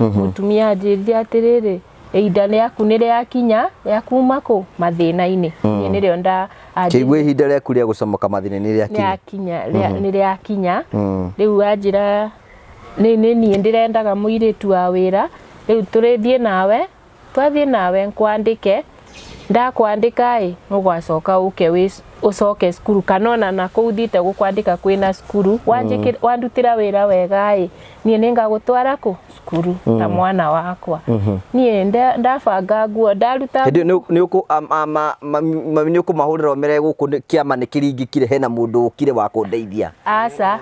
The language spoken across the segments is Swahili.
mutumia anjirire atiriri ihinda rĩaku nĩ rĩakinya rĩa kuma kũ mathĩna-inĩ nĩ rĩo kĩigua ihinda rĩaku rĩa gũcomoka mathĩna-inĩ nĩ rĩakinya rĩu anjĩra nĩ niĩ ndĩrendaga mũirĩtu wa wĩra rĩu tũrĩthiĩ nawe twathiĩ nawe nkwandĩke ndakwandĩka ũgwacoka ucoke cukuru kana ona na kũu thiĩte gũkwandĩka kwĩna cukuru wandutĩra wĩra wega niĩ nĩngagũtwara kũ cukuru ta mwana wakwa niĩ ndabanga nguo ndaruta nĩ ũkũmahũrĩra ũmere gũkũ kĩama nĩ kĩringĩkire hena mũndũ ũkire wa kũndeithia aca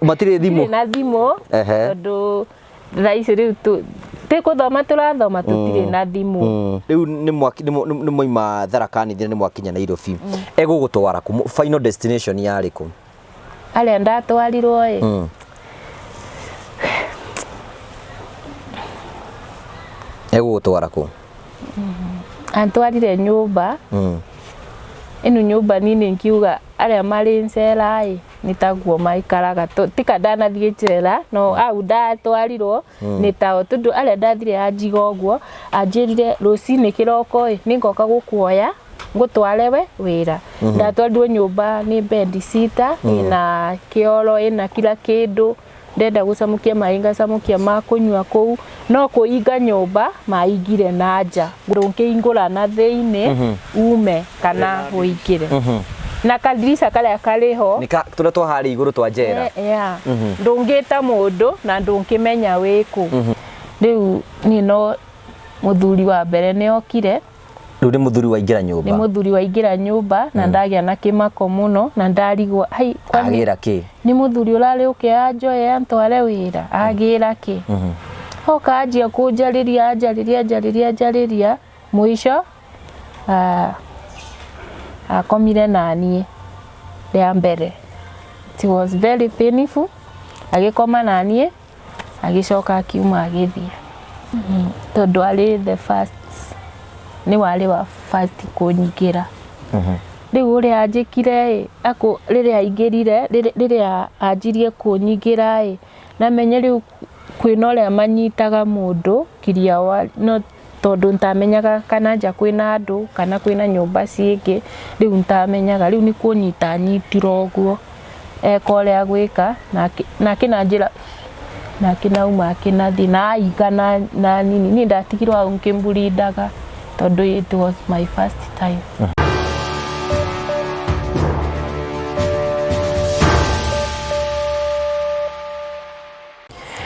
matirĩ thimũ na thimũ tondũ raici rĩu tũkũthoma tũrathoma tũtirĩ na thimũ rĩu nĩ moima Tharaka Nithi nĩ mwakinya Nairobi egũgũtwara kũ final destination yarĩ kũ arĩa ndatwarirwo egũgũtwara kũ antwarire nyũmba ĩno nyũmba nini ngiuga arĩa marĩ ncera nĩ taguo maikaraga tika ndanathiĩ njera no au ndatwarirwo nĩ tao tondũ arĩa ndathire anjiga ũguo anjĩrire rũcinĩ kĩroko nĩngoka gũkuoya ngũtware we wĩra ndatwarirwo nyũmba nĩ bed sitter ĩna kĩoro ĩna kila kĩndũ ndenda gũcamũkia maĩ ngacamũkia ma kũnyua kũu no kũinga nyũmba maingire na nja ndũngĩingũra na thĩinĩ ume kana ũingĩre na kadirisha karĩa karĩho tũrĩa twaharĩ igũrũ twa njera ndũngĩta mũndũ na ndũngĩmenya wĩkũ rĩu niĩ no mũthuri wa mbere nĩokire rĩu nĩ mũthuri waingĩra nyũmba nĩ mũthuri waingĩra nyũmba na ndagĩa na kĩmako mũno na ndarigwo agĩra kĩ nĩ mũthuri ũrarĩ ũkĩanjoya ntware wĩra agĩra kĩ oka anjia kũnjarĩria mũico akomire naniĩ rĩa mbere it was very painful agĩkoma naniĩ agĩcoka akiuma agĩthiĩ tondũ arĩ the first nĩ warĩ wa first kũnyingĩra rĩu ũrĩa anjĩkire rĩrĩa aingĩrire rĩrĩa anjirie kũnyingĩra namenye rĩu kwĩna ũrĩa manyitaga mũndũ kiria no tondũ ntamenyaga kana nja kwĩna andũ kana kwĩna nyũmba ciĩngĩ rĩu ntamenyaga rĩu nĩ kũnyita nyitirwo ũguo eka ũrĩa gwĩka nake nanjĩra nake nauma akĩnathi na ainga na nini niĩ ndatigirwo hau ngĩmburindaga tondũ it was my first time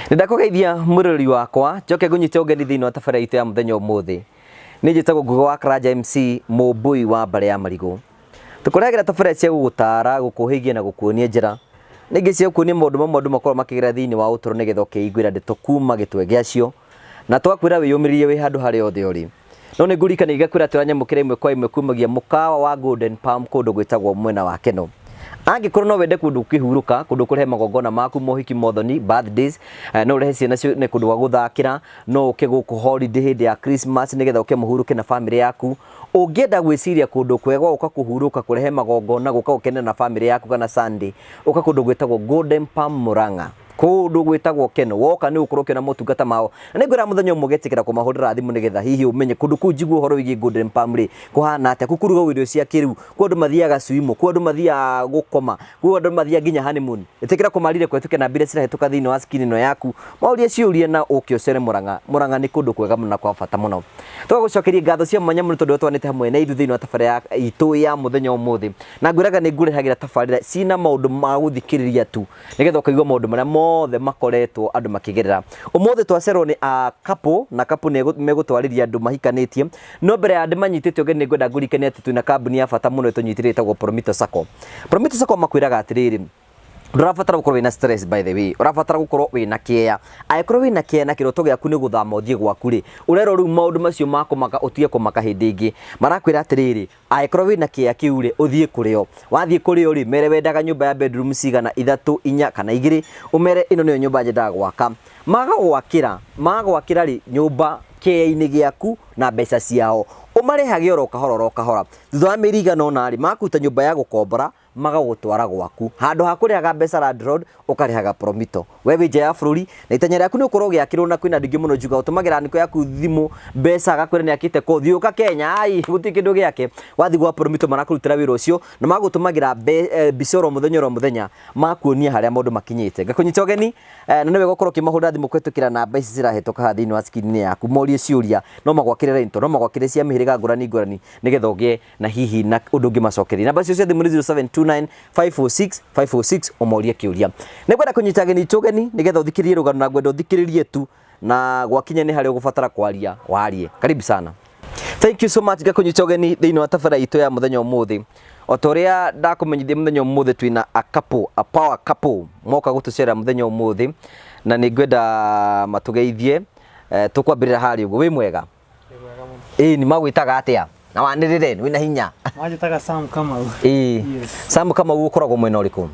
Nĩndakũgeithia mũrori wakwa njoke ngũnyite ũgeni thĩinĩ wa tabarĩra itũ ya mũthenya ũmũthĩ nĩ njĩtagwo Ngugi wa Karanja MC mũmbui wa Mbare ya Marigũ tũkũrehagĩra tabarĩra cia gũgũtara gũkũhĩgia na gũkuonia njĩra ningĩ cia gũkuonia maũndũ mamwe andũ makoragwo makĩgerera thĩinĩ wa ũtũũro nĩgetha ũkeiguĩra ndeto kuma gĩtwe gĩacio na twakwĩra wĩyũmĩrĩrie wĩ handũ harĩa hothe ũrĩ no nĩ ngũririkania igakwĩra tũranyamũkĩra imwe kwa imwe kumagia mũkawa wa Golden Palm kũndũ gwĩtagwo mwena wa Keno angĩkorwo no wende kũndũ kĩhurũka kũndũ kũrehe magongona maku mohiki mothoni birthdays no ũrehe ciana cio nĩ kũndũ gwa gũthakĩra no ũke gũkũ holiday hĩndĩ ya Christmas nĩgetha ũke mũhurũke na family yaku ũngĩenda gwĩciria kũndũ kwega ũka kũhurũka kũrehe magongona gũka gũkenera na family yaku kana Sunday ũka kũndũ gwĩtagwo Golden Palm Murang'a kũndũ gwĩtagwo Keno woka nĩ ũkorwo kĩona motungata mao na nĩngwĩra mũthenya ũmwe ũgetĩkĩra kũmahũrĩra thimũ nĩgetha hihi ũmenye kũndũ kũu njigua ũhoro wĩgiĩ Golden Palm kũhana atĩa kũruga irio cia kĩrĩu kũndũ mathiaga swimo kũndũ mathiaga gũkoma kũndũ mathiaga nginya honeymoon ĩtĩkĩra kũmarire kwetũke na mbire cirahĩtũka thĩinĩ wa screen ĩno yaku maurie ciũrie na ũke ũcere Murang'a nĩ kũndũ kwega mũno na kwa bata mũno twagũcokeria ngatho cia mwanya mũno tondũ twanĩte hamwe na ithuĩ thĩinĩ wa tabarĩra itũ ya mũthenya ũmũthĩ na ngwĩraga nĩ ngũrehagĩra tabarĩra cina maũndũ ma gũthikĩrĩria tu nĩgetha ũkaigua maũndũ marĩa mothe makoretwo andũ makĩgerera ũmũthĩ twacerwo nĩ couple na couple nĩ megũtwarĩria andũ mahikanĩtie no mbere ya andũ manyitĩte ũgeni nĩ ngwenda ngũrikanie atĩ twĩna kambuni ya bata mũno ĩtũnyitĩrĩte ĩtagwo Prometo Sacco Prometo Sacco makwĩraga atĩrĩrĩ ndũrabatara gũkorwo wĩna stress by the way ũrabatara gũkorwo wĩna kĩeya angĩkorwo wĩna kĩeya na kĩroto gĩaku nĩ gũthama ũthiĩ gwaku rĩ ũrerwo rĩu maũndũ macio ma kũmaka ũtige kũmaka hĩndĩ ĩngĩ marakwĩra atĩrĩrĩ angĩkorwo wĩna kĩeya kĩu rĩ ũthiĩ kũrĩo wathiĩ kũrĩo rĩ mere wendaga nyũmba ya bedroom cigana 3 4 kana 2 ũmere ĩno nĩyo nyũmba nyendaga gwaka magagwakĩra rĩ nyũmba kĩeya-inĩ gĩaku na mbeca ciao ũmarehage oro kahora thutha wa mĩeri igana ũna rĩ makuta nyũmba ya gũkombora magagutwara gwaku handu ha kurihaga mbeca landlord ukarihaga promito wewe nje ya bururi na itanya rĩaku nĩ ukorwo gĩakĩrwo na kwĩna ndingĩ mũno juga ũtũmagĩra nĩko yaku thimu mbeca agakwĩra nĩ akĩte kothi ũka Kenya ai gũtirĩ kĩndũ gĩake wathi gwa promito marakũrutĩra wĩra ũcio na magũtũmagĩra mbica oro mũthenya makuonia harĩa maũndũ makinyĩte ngakũnyita ũgeni na nĩwe gũkorwo kĩmahũra thimũ kũhĩtũkĩra namba ici cirahĩtũka haha thĩinĩ wa screen yaku morie ciũria no magwakĩre rento no magwakĩre cia mĩhĩrĩga ngũrani nĩgetha ũgĩe na hihi na ũndũ ũngĩ macokeria namba icio cia thimũ nĩ 0729 546 546 ũmorie kĩũria nĩngwenda kũnyita ageni tũgeni nĩgetha ũthikĩrĩrie rũgano na ngwenda ũthikĩrĩrie tu na gwakinya nĩ harĩa ũgũbatara kwaria warie karibu sana thank you so much ngakũnyita ũgeni thĩinĩ wa tabara itũ ya mũthenya ũmũthĩ otoria ndakumenyithia mũthenya ũmũthĩ twĩna a power couple moka gũtũcera mũthenya ũmũthĩ na nĩngwenda matugeithie tukwambĩrĩra harĩ ũguo wĩ mwega ni magwĩtaga atĩa na wanĩrĩre wĩna hinya Majitaga Sam Kamau. Sam Kamau ũkoragwo mwena ũrĩkũ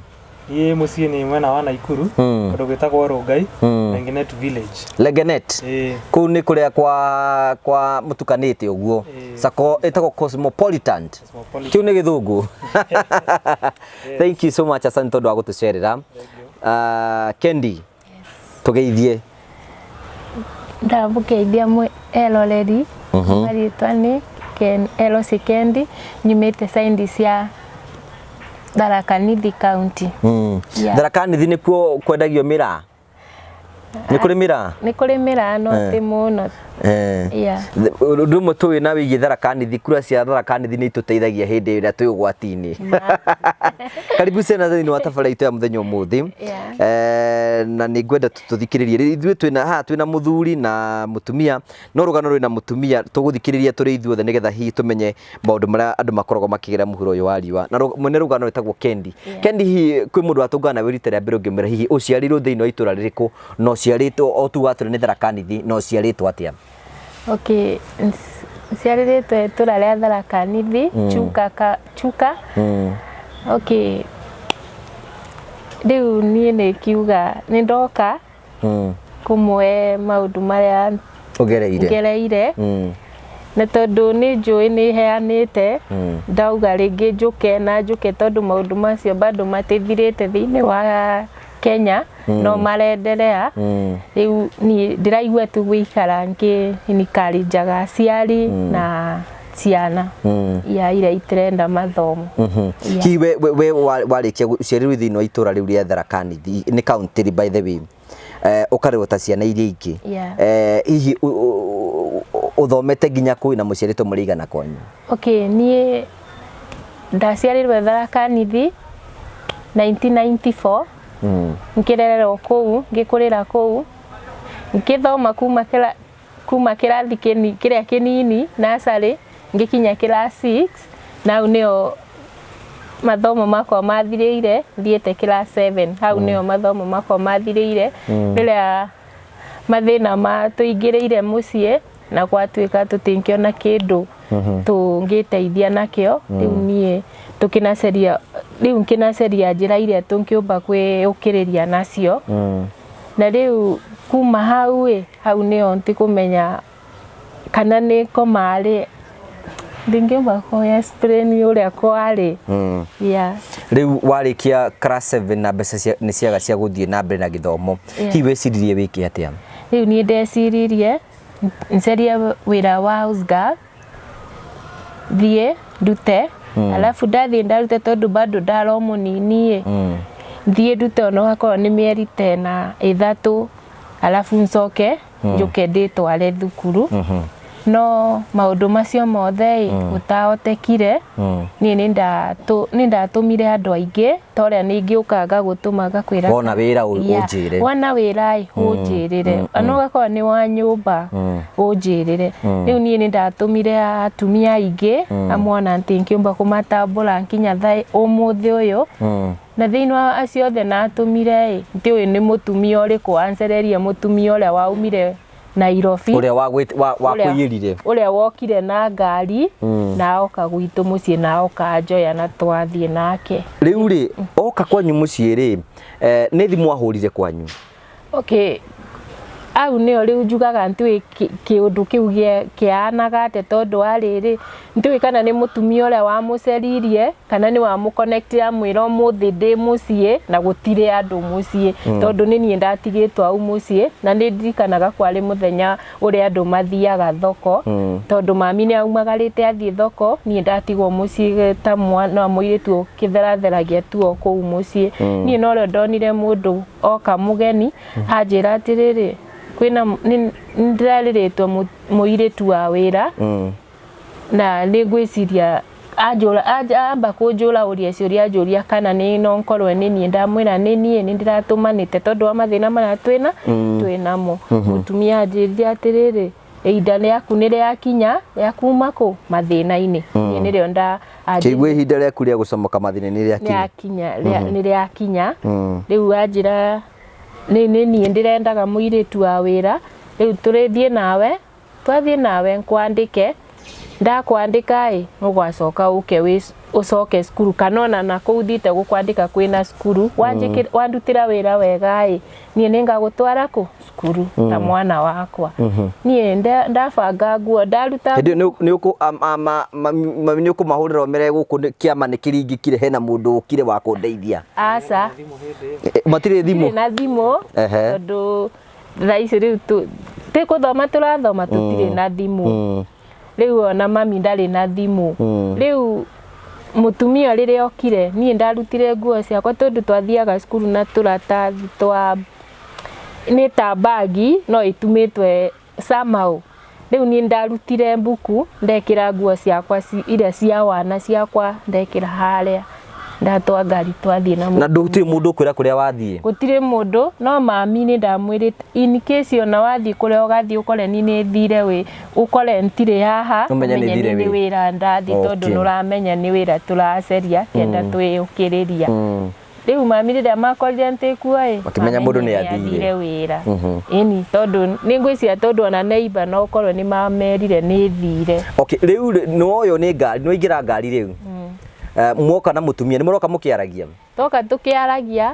Mũciĩ nĩ mwena wa Naikuru kũndũ gwĩtagwo Rongai Legenet Village Legenet kũu nĩ kũrĩa kwa mũtukanĩte ũguo sako ĩtagwo Cosmopolitan kĩu nĩ gĩthũngũ thank you so much asante tondũ wa gũtũcerera Kendi tũgeithie ndabugeithia Eloreri marĩtwa nĩ Elosi Kendi nyumĩte saindi cia Tharaka Nithi County. Tharaka Nithi nĩkuo kwendagio mĩraa nĩ kũrĩ mĩraa no ti mũno ũndũ ũmwe tũĩ na wĩgiĩ Tharaka Nithi kura cia Tharaka Nithi nĩ itũteithagia hĩndĩ ĩrĩa twĩ ũgwati-inĩ karibu cena thĩinĩ wa tabara itũ ya mũthenya ũmũthĩ na nĩ ngwenda tũthikĩrĩrie ithuĩ twĩna mũthuri na mũtumia no rũgano rwĩna mũtumia tũgũthikĩrĩria tũrĩ ithuothe nĩgetha hihi tũmenye maũndũ marĩa andũ makoragwo makĩgera mũhuro ũyũ wa riũa na mwene rũgano rwĩtagwo Kendi hihi kwĩ mũndũ watũngana nawe rita rĩa mbere ũngĩmwĩra hihi ũciarĩirwo thĩinĩ wa itũra rĩrĩkũ no ciarĩtwo o tu watũra nĩ Tharaka Nithi no ciarĩtwo atĩa Okay, ciarĩtwo itũra rĩa Tharaka Nithi Chuka okay rĩu niĩ nĩkiuga nĩ ndoka kũmũhe maũndũ marĩa ngereire na tondũ nĩ njũĩ nĩ heanĩte ndauga rĩngĩ njũke tondũ maũndũ macio bado matithirĩte thĩinĩ wa Kenya no marenderea rĩu niĩ ndĩraigua tu gũikara nĩkarĩnjaga aciari na ciana iria itirenda mathomo hihi we warĩkia gũciarĩrwo thĩinĩ wa itũra rĩu rĩa Tharaka Nithi nĩ county by the way ũkarĩrwo ta ciana iria ingĩ hihi ũthomete nginya kũu na mũciarĩtwo mũrĩigana kwanyu okay niĩ ndaciarĩrwo Tharaka Nithi 1994 ngĩrererwo kũu ngĩkũrĩra kũu ngĩthoma kuma kĩrathi kĩrĩa kĩnini nursery ngĩkinya class 6 nau nĩo mathomo makwa mathirĩire thiĩte class 7 hau nĩo mathomo makwa mathirĩire rĩrĩa mathĩna matũingĩrĩire mũciĩ na gwatuĩka tũtingĩona kĩndũ tũngĩteithia nakĩo rĩu niĩ ngĩnaceria njĩra iria tũngĩũmba kwĩũkĩrĩria nacio na rĩu kuma hau nĩo ntikũmenya kana nĩ komarĩ ndingĩũmba explain ũrĩa kwarĩ rĩu warĩkia class 7 na mbeca nĩ ciaga cia gũthiĩ na mbere na gĩthomo hihi weciririe wĩke atĩa rĩu niĩ ndeciririe ncarie wĩra wa house girl thiĩ ndute alafu ndathiĩ ndarute tondũ bado ndaro mũnini thiĩ ndute ona wakorwo nĩ mĩeri 3 alafu ncoke njoke ndĩtware thukuru no maũndũ macio mothe gũtahotekire niĩ nĩ ndatũmire andũ aingĩ torĩa ningĩũkaga gũtũma gakwĩra wona wĩra ũnjĩre wona wĩra ũnjĩrĩre ana ũgakorwo nĩ wa nyũmba ũnjĩrĩre rĩu niĩ nĩ ndatũmire atumia aingĩ amwana ntingĩũmba kũmatambũra nginya ũmũthĩ ũyũ na thĩinĩ wa acio othe natũmire ntiũĩ nĩ mũtumia ũrĩkũ ancereria mũtumia ũrĩa waumire Nairobi ũrĩa wokire na ngari na oka gwitũ mũciĩ na oka njoya na twathiĩ nake rĩu rĩ oka kwanyu mũciĩ rĩ nĩ thimũ ahũrire kwanyu okay au nio riu njugaga ntui kiundu kiu kianaga te tondu wa riri ntui kana ni mutumia uria wa muceririe kana ni wa muconnectira mwira muthi ndi mucie na gutire andu mucie tondu ni nie ndatigitwo au mucie na ni ndirikanaga kwari muthenya uria andu mathiaga thoko tondu mami ni aumagarite athie thoko nie ndatigwo mucie ta mwana muiritu kitheratheragia tuo kuu mucie nie no rio ndonire mundu oka mugeni anjira atiriri kwina ndirarirĩtwo muiritu wa wira na nĩ ngwĩciria amba kũnjũra ũria ciũria njũria kana nĩ no nkorwo nĩ niĩ ndamwĩra nĩ niĩ nĩ ndiratũmanĩte tondũ wa mathĩna marĩa twĩnamo mũtumia anjĩrire atĩrĩrĩ ihinda rĩaku nĩ rĩakinya rĩa kuma kũ mathĩna-inĩ niĩ nĩrĩo kĩigua ihinda rĩaku rĩa gũcomoka mathĩna nĩ rĩakinya rĩu anjĩra ni niĩ ndirendaga muiritu wa wira riu turithie nawe twathie nawe nkwandike ndakwandika nugwacoka ucoke skuru kanona na kuuthite gukwandika kwina skuru wandutira wira wega niĩ ningagutwara ku skuru ta mwana wakwa niĩ ndabanga nguo ndaruta ni ukumahurira mere guku kiama ni kiringikire hena mundu ukire wa kundeithia aca matire thimu na thimu tondu thaici riu tikuthoma turathoma tutire na thimu riu ona mami ndari na thimu riu mutumia riria okire nie ndarutire nguo ciakwa tondu twathiaga skuru na turatathi twa ni ta bagi no itumitwe somehow riu nie ndarutire mbuku ndekira nguo ciakwa iria cia wana ciakwa ndekira haria ndatwa ngari twathie na ndutire mundu kwira kuria wathie gutire mundu no mami ni ndamwirite in case ona wathie kuria ugathie ukore ni ni thire we ukore ntire haha umenya ni wira ndathi tondu nuramenya ni wira turaceria kenda twiyukiriria riu mami riria makorire ntikua makimenya mundu ni athire wira ini tondu ni ngwiciria tondu ona neighbor no ukorwo ni mamerire ni thire okay riu no yo ni ngari no ingira ngari riu mwoka na mutumia ni muroka mukiaragia toka tukiaragia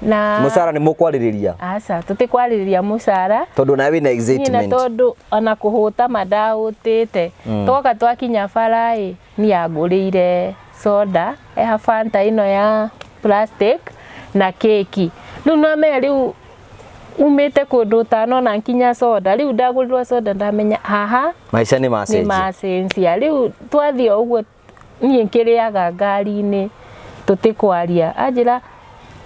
na musara ni mukwariria aca tutikwariria musara tondu nawe na excitement na tondu ona kuhuta madahutite toka twakinya farai ni agurire soda Fanta ino ya plastic na keki riu no me riu umite kundu tano na nkinya soda riu ndagurirwo soda ndamenya haha maisha ni macenjia riu twathie uguo nie nkiriaga ngari-ini tutikwaria anjira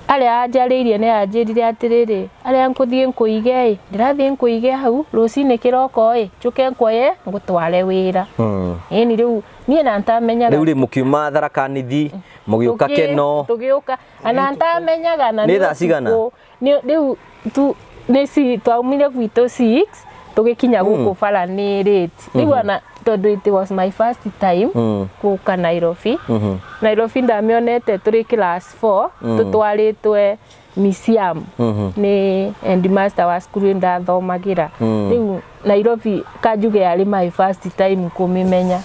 aria anjariirie ni anjirire atiriri aria nkuthie nkuige ndirathie nkuige hau rucini kiroko njuke nkoye ngutware wira ini riu nie na ntamenyaga riu mukiuma Tharaka-Nithi mugiuka Keno tugiuka ana ntamenyaga na ni thaa cigana riu nisi twaumire gwitũ 6 tugikinya guku bara ni late riu ana tondu it was my first time kuka Nairobi Nairobi ndamionete turi class 4 tutwaritwe museum ni headmaster wa skuru ndathomagira riu Nairobi kanjuge yari my first time kumimenya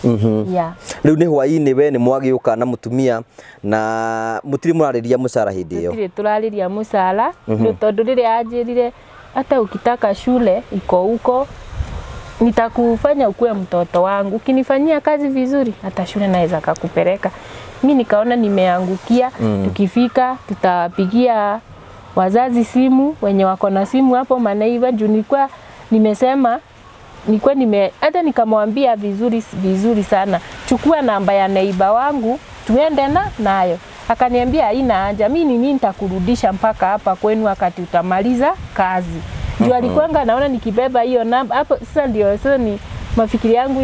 riu ni hwaini we ni mwagiuka na mutumia na mutiri murariria musara hindi iyo mutiri turariria musara ni tondu riria anjirire hata ukitaka shule iko huko nitakufanya ukue mtoto wangu ukinifanyia kazi vizuri hata shule naweza kukupeleka mimi nikaona nimeangukia tukifika tutapigia wazazi simu wenye wako na simu hapo manaiva juu nilikuwa nimesema hata nikamwambia vizuri sana chukua namba ya neighbor wangu tuende nayo akaniambia haina haja mimi nitakurudisha mpaka hapa kwenu wakati utamaliza kazi juu alikuanga naona nikibeba hiyo namba hapo sasa ndio sasa ni mafikiri yangu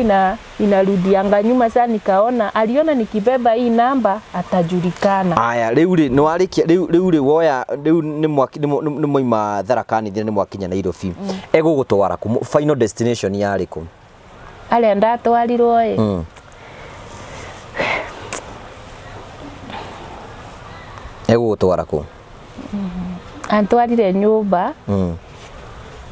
inarudianga nyuma sana nikaona aliona nikibeba hii namba atajulikana aya riu ni warikia riu woya riu ni moima Tharaka-Nithi ni mwakinya Nairobi egugutwara ku final destination yari ku ale ndatwarirwo egugutwara ku antwarire nyumba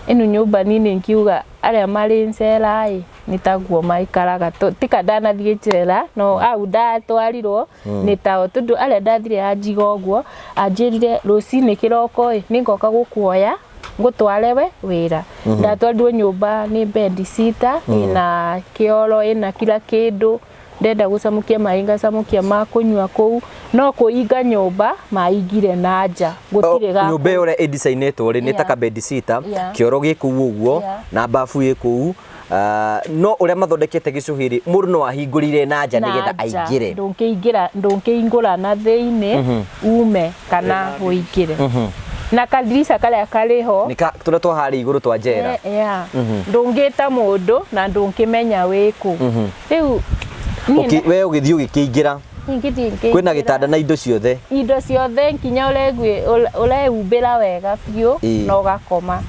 inu nyumba nini nkiuga aria mari ncera nitaguo maikaraga tika ndanathie njera no au ndatwarirwo nitao tondu aria ndathire anjiga uguo anjirire rucini kiroko ningoka gukuoya ngutware we wira ndatwarirwo nyumba ni bed sitter ina kioro ina kila kindu ndenda gucamukia mai ngacamukia ma kunyua kuu no kuinga nyumba maingire na nja gutire ga nyumba ore designetwo ri ni taka bed sitter kioro giku uguo na bafu giku no uria mathondekete gicuhiri mundu no ahingurire na nja nigetha aingire ndungĩingũra na thĩinĩ ume kana uingire na kadirisa karia kariho nika turia twahari iguru twa njera ndungĩta mundu na ndungĩmenya wiku riu we ugithii ugikĩingĩra kwina gitanda na indo ciothe nginya urehumbĩra wega biũ na ugakoma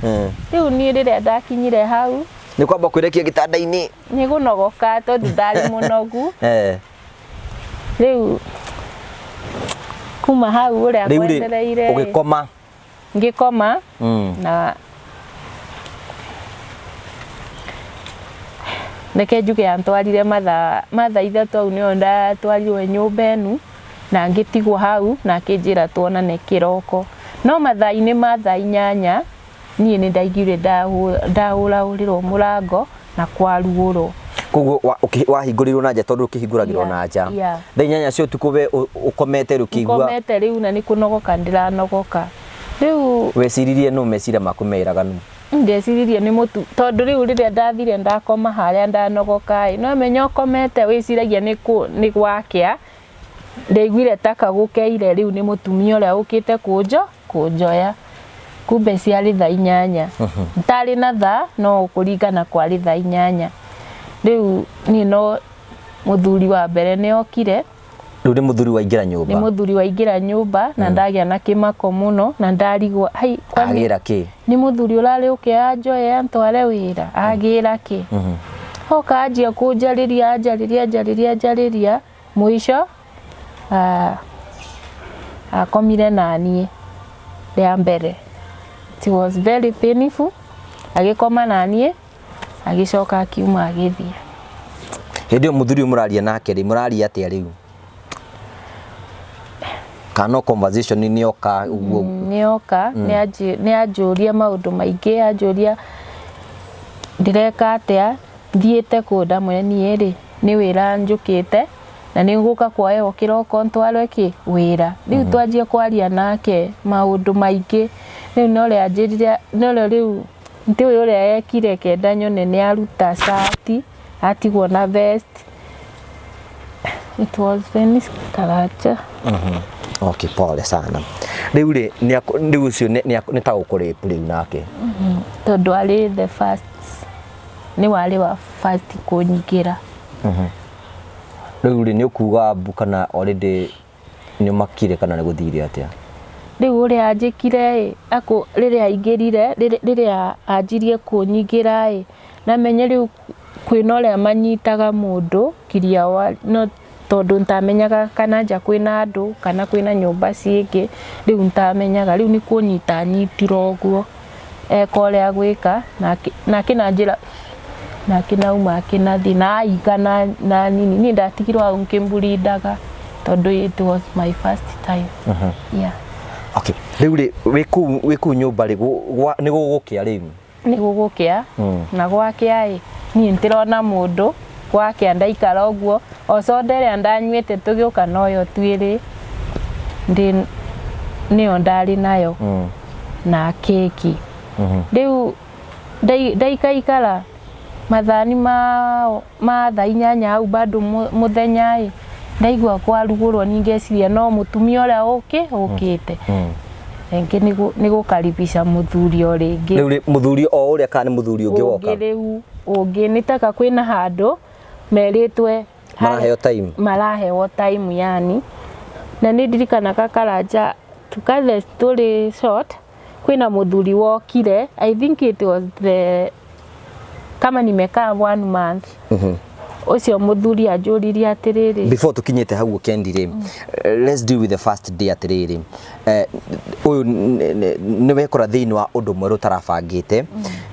riu niĩ rĩrĩa ndakinyire hau ni kwamba kwirekia gitanda-ini ni gunogoka tondu ndari munogu riu kuma hau uria kwendereire ugikoma ngikoma na neke njuge antwarire matha ithatu au nio ndatwarirwe nyumba enu na ngitigwo hau na akinjira tuonane kiroko no mathaa-ini ma thaa 8 niĩ nĩ ndaigire ndahũrahũrĩrwo mũrango na kwarugũrwo koguo wahingũrirwo na nja tondu ukihingũragĩrwo na nja thaa 8 cia ũtukũ we ukomete rukigua ukomete riu na nĩ kũnogoka ndĩranogoka riu weciririe no mecira maku meiraganu ndeciririe nĩ mũtu tondu riu rĩrĩa ndathire ndakoma harĩa ndanogoka no menya ũkomete wĩciragia nĩ gwakĩa ndaiguire taka gũkeire riu nĩ mũtumia ũrĩa ũkĩte kũnjoya kumbe ciarĩ thaa 8 ntarĩ na thaa no kũringana kwarĩ thaa 8 riu niĩ no mũthuri wa mbere nĩ okire riu nĩ mũthuri waingĩra nyũmba nĩ mũthuri waingĩra nyũmba na ndagĩa na kĩmako mũno na ndarigwo agĩra kĩ nĩ mũthuri ũrarĩ ũkĩa njoye antware wĩra agĩra kĩ oka anjia kũnjarĩria mũico akomire na niĩ rĩa mbere. It was very painful. Agikoma na niĩ agicoka akiuma agithie. Hindi muthuri muraria nake ri muraria atia riu? Kana conversation ni oka uguo? Ni oka ni anjuria maundu maingi anjuria ndireka atia thiete kunda mwe niĩ ri ni wira njukite na ni nguka kwayo kiroko ntwarwe ki wira riu twanjie kwaria nake maundu maingi riu no ria anjirire no riu ntiwe uria yekire kenda nyone ni aruta shati atigwo na vest. It was very karacha. Okay, pole sana. Riu ri ni ucio ni ta ukuripu riu nake. Tondu ari the first ni wari wa first kunyigira. Riu ri ni ukuga mbu kana already ni makire kana ni guthire atia? Riu uria anjikire ako riria aingirire riria anjirie kunyigira na menye riu kwina uria manyitaga mundu kiria wa no tondu ntamenyaga kana nja kwina andu kana kwina nyumba ciingi riu ntamenyaga riu ni kunyita nyitiro guo eka uria gwika na kinanjira na kinauma akinathi na aigana na nini ni ndatigirwo au nkimburindaga tondu it was my first time. Yeah. Okay. Riu ri wiku nyumba ri ni gugukia riu? Ni gugukia na gwakia ni ntirona mundu gwakia ndaikara uguo ocondere ndanyuite tugiuka noyo twiri ndi niyo ndari nayo na keki. Riu ndaikaikara mathani ma thaa 8 au bado muthenya ndaigua kwarugurwo ningeciria no mutumia uria ukite engi ni gukaribisha muthuri o ringi. Riu muthuri o uria kana muthuri ungi woka? Riu ungi nitaka kwina handu meritwe maraheo time yani na ni ndirikana kakaraja tukaze story short kwina muthuri wokire. I think it was the kama nimekaa 1 month. Ucio muthuri anjuririe atiriri before tukinyete hau ukendire let's deal with the first day atiriri uyu ni wekora thiini wa undu mweru tarabangite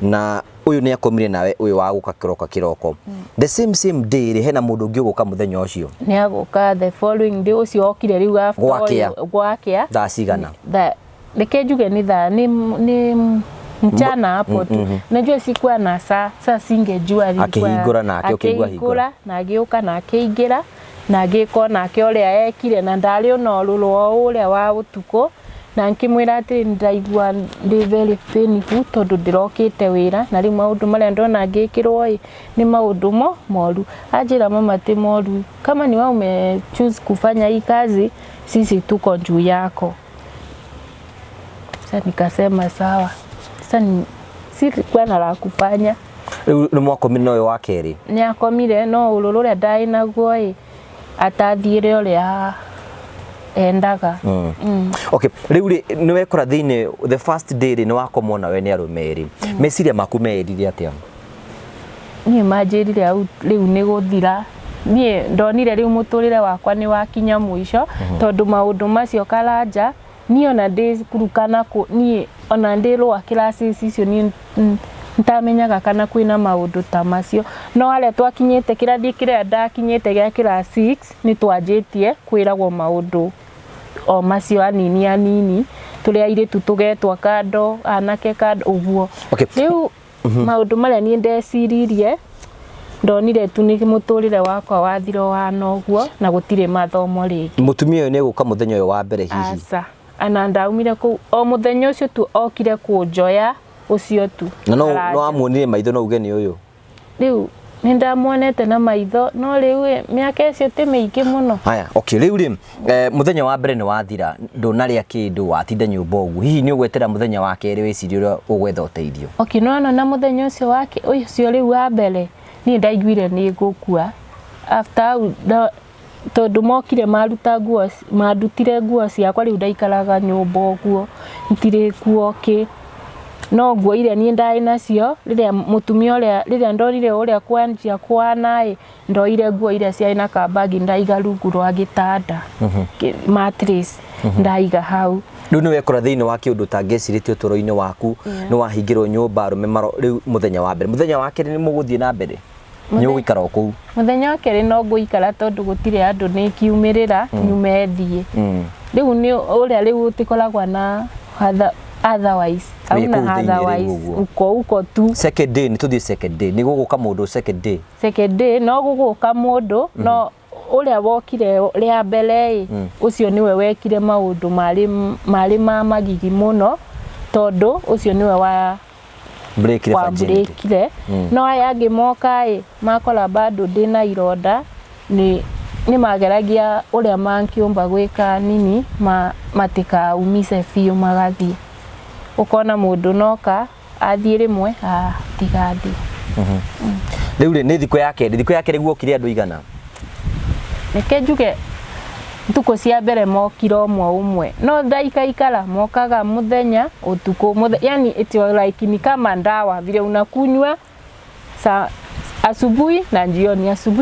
na uyu ni akomire nawe uyu wa guka kiroko the same day ri hena mundu ungi guka muthenya ucio ni aguka the following day ucio okire riu gwakia thaa cigana reke njuge ni thaa ni mchana hapo tu. Najua sikuwa na saa singejua akihingura nake ukigwa hingura na agĩũka na akĩingĩra na agĩko nake ũrĩa ekire na ndarĩ ona ũrũrũ ũrĩa wa ũtukũ na nkĩmwĩra atĩ ndaigua ndĩ very painful tondũ ndĩrokĩte wĩra na rĩu maũndũ marĩa ndona ngĩkĩrwo nĩ maũndũ moru. Anjĩra mama ti moru, kama ni wewe umechoose kufanya hii kazi, sisi tuko juu yako. Sasa nikasema sawa. Sasa sikuwa na la kufanya. Nĩ mwakomire ũyũ wa kerĩ? Nĩ akomire no ũrũrũ ũrĩa ndarĩ naguo atathiĩre ũrĩa endaga. Okay, rĩu nĩ wekora thĩinĩ the first day nĩ wakomwo nawe nĩ arũme erĩ. Meciria maku merire atĩa? Niĩ manjĩrire rĩu nĩ gũthira. Niĩ ndonire rĩu mũtũrĩre wakwa nĩ wakinya mũico tondũ maũndũ macio Karanja niĩ ona ndĩkurukana niĩ ona ndĩrũa classes icio niĩ ntamenyaga kana kwĩna maũndũ ta macio, no arĩa twakinyĩte kĩrathi kĩrĩa ndakinyĩte gĩa class 6 nĩ twanjĩtie kwĩragwo maũndũ o macio anini tũrĩa airĩtu tũgetwo kando anake kando ũguo. Rĩu maũndũ marĩa niĩ ndeciririe ndonire tu nĩ mũtũrĩre wakwa wathira wana ũguo na gũtirĩ mathomo rĩngĩ. Mũtumia ũyũ nĩ egũka mũthenya ũyũ wa mbere hihi? Aca, ana ndaumire kũu o mũthenya ũcio tu okire kũnjoya ucio tu. Na no amuonire maitho no uge nĩ ũyũ? Rĩu nĩ ndamuonete na maitho no rĩu mĩaka icio ti mĩingĩ mũno. Haya, okay, rĩu rĩ mũthenya wa mbere nĩ wathira ndũnarĩa kĩndũ watinda nyũmba ũguo, hihi nĩ ũgweterera mũthenya wa kerĩ wĩcirie ũrĩa ũgwetha ũteithio? Okay, no na mũthenya ũcio rĩu wa mbere niĩ ndaiguire nĩ ngũkua. After tondũ mokire mandutire nguo ciakwa rĩu ndaikaraga nyũmba ũguo ntirĩ nguo no nguo iria niĩ ndarĩ nacio rĩrĩa mũtumia ũrĩa rĩrĩa ndonire ũrĩa kwanjia kwana ndoire nguo iria ciarĩ na kambagi ndaiga rungu rwa gĩtanda mattress ndaiga hau. Rĩu nĩ wekora thĩinĩ wa kĩũndũ ũtangĩecirĩtie ũtũũro-inĩ waku nĩ wahingĩrwo nyũmba arũme rĩu mũthenya wa mbere. Mũthenya wa kerĩ nĩ mũgũthiĩ na mbere? Nĩ ũgũikara o kũu? Mũthenya wa kerĩ no ngũikara tondũ gũtirĩ andũ nĩ kiumĩrĩra nyume thiĩ. Rĩu nĩ ũrĩa rĩu ũtikoragwa na otherwise uko tu. Second day nĩ tũthiĩ second day, nĩ gũgũka mũndũ second day? Second day no gũgũka mũndũ no ũrĩa wokire rĩa mbere ũcio nĩwe wekire maũndũ marĩ ma magigi mũno tondũ ũcio nĩwe wa breakire. No aya angĩ moka makora bado ndĩna ironda nĩ mageragia ũrĩa mangĩũmba gwĩka nini matikaumise biũ magathiĩ. Ukona mũndũ noka athiĩ rĩmwe tigathi. Rĩu nĩ thikũ ya kerĩ guokire andũ igana? Reke njuge thikũ cia mbere mokire ũmwe no ndaikaikara mokaga mũthenya ũtukũ yani it was like ni kama ndawa vile unakunywa asubuhi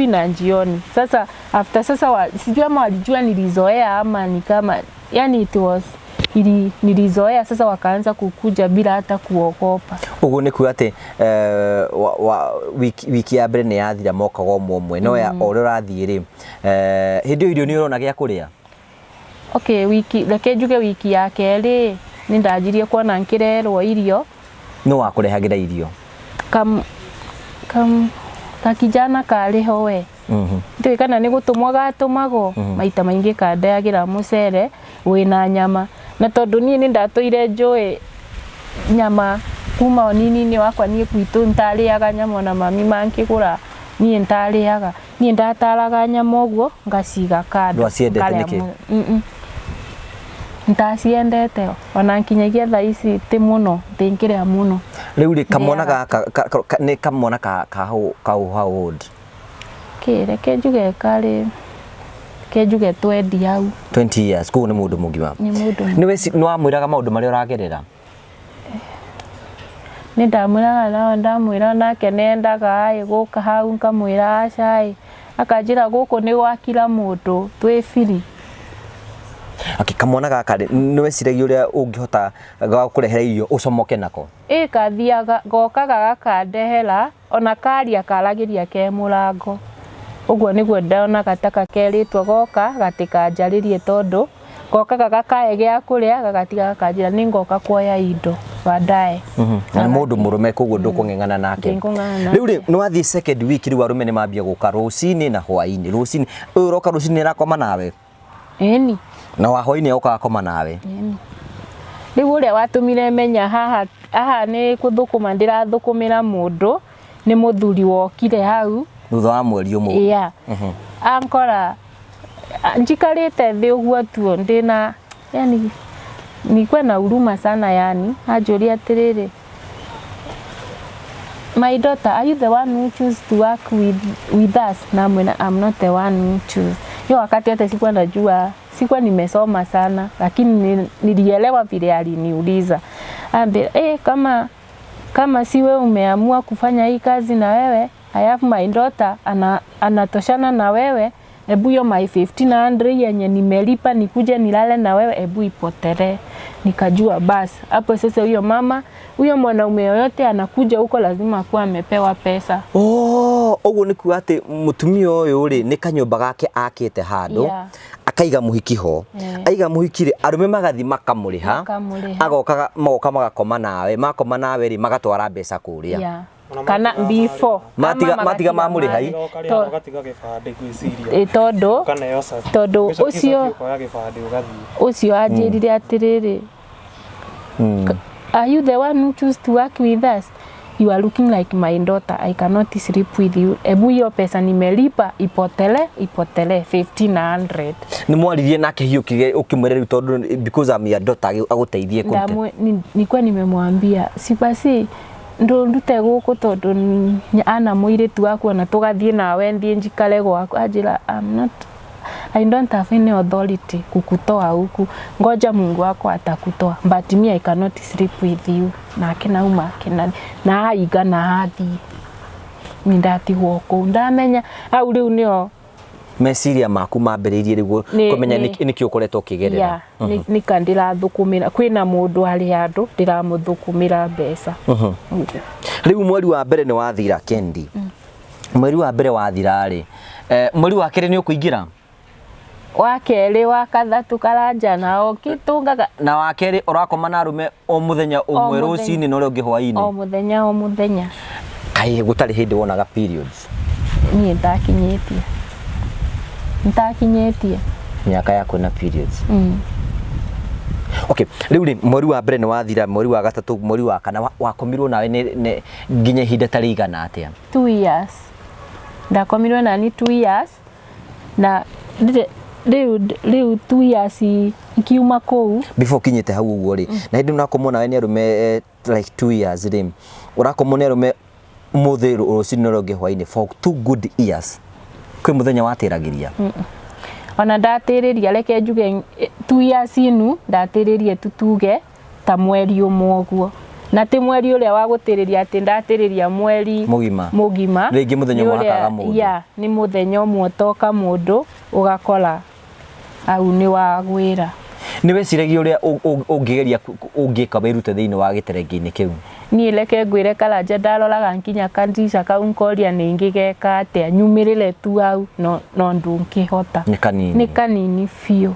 na jioni. Sasa after sijui ama walijua nilizoea ama ni kama yani it was nilizoea sasa wakaanza kukuja bila hata kuogopa. Uguo nĩ kuga atĩ wiki ya mbere nĩ yathira mokaga ũmwe no ya o ũrathiĩ rĩ hĩndĩ irio nĩ ũrona gĩa kũrĩa? Okay, reke njuge wiki ya kerĩ nĩ ndanjirie kuona nkĩrerwo irio. Nũ wakũrehagĩra irio? Kakijana karĩho we. Ndĩũĩ kana nĩ gũtũmwo gatũmagwo maita maingĩ kandeagĩra mũcere wĩna nyama na tondũ niĩ nĩ ndatũire njũĩ nyama kuma ũnini-inĩ wakwa niĩ gwitũ ntarĩaga nyama na mami mangĩgũra niĩ ntarĩaga, niĩ ndataraga nyama ũguo ngaciga kando. Ndwaciendete nĩkĩ? Ntaciendete ona nkinyagia thaa ici ti mũno ndĩngĩrĩa mũno. Rĩu rĩ kamwana gaka nĩ kamwana ka how old? Reke njuge karĩ njuge 20 hau. 20 years kũu nĩ mũndũ mũgima? Nĩ wamwĩraga maũndũ marĩa ũragerera? Nĩ ndamwĩraga nao ndamwĩra nake nendaga gũka hau nkamwĩra aca akanjĩra gũkũ nĩ gwa kila mũndũ twĩ free. Kamwana gaka nĩ weciragia ũrĩa ũngĩhota gakũrehera irio ũcomoke nako? Kathiaga gokaga gakandehera ona karia karagĩria ke mũrango. Ũguo nĩguo ndona gataka kerĩtwo goka gatikanjarĩrie tondũ gokaga gakae gĩa kũrĩa gagatiga gakanjĩra nĩ ngoka kuoya indo. baadaye. Na mundu murume koguo ndukung'eng'ana nake. Riu ri no athi second week riu arume ni mambia guka rucini na hwaini. Rucini uroka rucini irakoma nawe? Eni. Na wa hwaini oka akoma nawe? Eni. Riu uria watumire menya haha ni kuthukuma ndirathukumira mundu ni muthuri wokire hau thutha wa mweri umwe. Yeah. Ankora njikarite thi uguo tu ndina yani nikuwa na huruma sana yani ajuria atiriri my daughter, are you the one who choose to work with us? Na mwena, I'm not the one who choose. Hiyo wakati hata sikuwa najua, sikuwa nimesoma sana, lakini nilielewa vile aliniuliza. Ambe, kama si wewe umeamua kufanya hii kazi na wewe, I have my daughter, anatoshana na wewe, ebu hiyo my 1500 yenye nimelipa nikuje nilale na wewe, ebu ipotelee. Nikajua basi hapo sasa huyo mama, huyo mwanaume yoyote anakuja huko lazima akuwa amepewa pesa. Oguo ni kuga ati mutumia uyu ri ni kanyumba gake akite handu akaiga muhiki ho, aiga muhiki ri arume magathi makamuriha, agoka magakoma nawe, makoma nawe ri magatwara mbeca kuria. Kana before matiga mamuri hai todo ucio anjirire atiriri, are you the one who choose to work with us? You are looking like my daughter, I cannot sleep with you. Ebu hiyo pesa nimelipa ipotele 1500. Ni mwaririe nake hiyo ukimwerera todo because I'm your daughter aguteithie kunte. Nilikuwa nimemwambia si basi ndo ndute guku tondu ana muiritu waku na tugathie nawe ndie njikare gwaku. Ajira I don't have any authority kukutoa huku, ngoja Mungu wako atakutoa, but me I cannot sleep with you. Na akina uma akina na aiga na hathi mindati goko ndamenya au riu nio meciria maku mambiririe rigu kumenya niki ukoretwo kigerera. Nika ndirathukumira kwina mundu ari handu ndiramuthukumira mbeca. Riu mweri wa mbere ni wathira Kendi, mweri wa mbere wathira ri mweri wa kere ni ukuingira, wa kere wa kathatu karanja nao kitungaga, na wa kere urakoma na arume o muthenya umwe rucini no ungi hwaini o muthenya kai gutari hindi wonaga periods? Ni ntakinyetie miaka yako na periods. Okay, riu ri mweri wa mbere ni wathira, mweri wa gatatu, mweri wa kana wakomirwo nawe ne nginya hinda tari igana atia? 2 years ndakomirwo nani 2 years na riu 2 years ikiuma kou before kinyete hau uguo ri na hindi unakomwo nawe ni arume like 2 years ri urakomwo ni arume muthiru rucini no ungi hwaini for 2 good years kwi muthenya watiragiria? Ona ndatiriria reke njuge 2 years inu ndatiririe tutuge ta mweri umwe uguo, na ti mweri uria wa gutiriria ati ndatiriria mweri mugima ringi muthenya mwakaga mundu. Ni muthenya umwe toka mundu ugakora au ni wagwira. Ni weciragia uria ungigeria ungika wirute thiini wa giterengini kiu? Ni leke ngwire Karanja ndaroraga nkinya kandica kau nkoria ni ngigeka atia nyumirire tu au no ndungihota, ni kanini biu.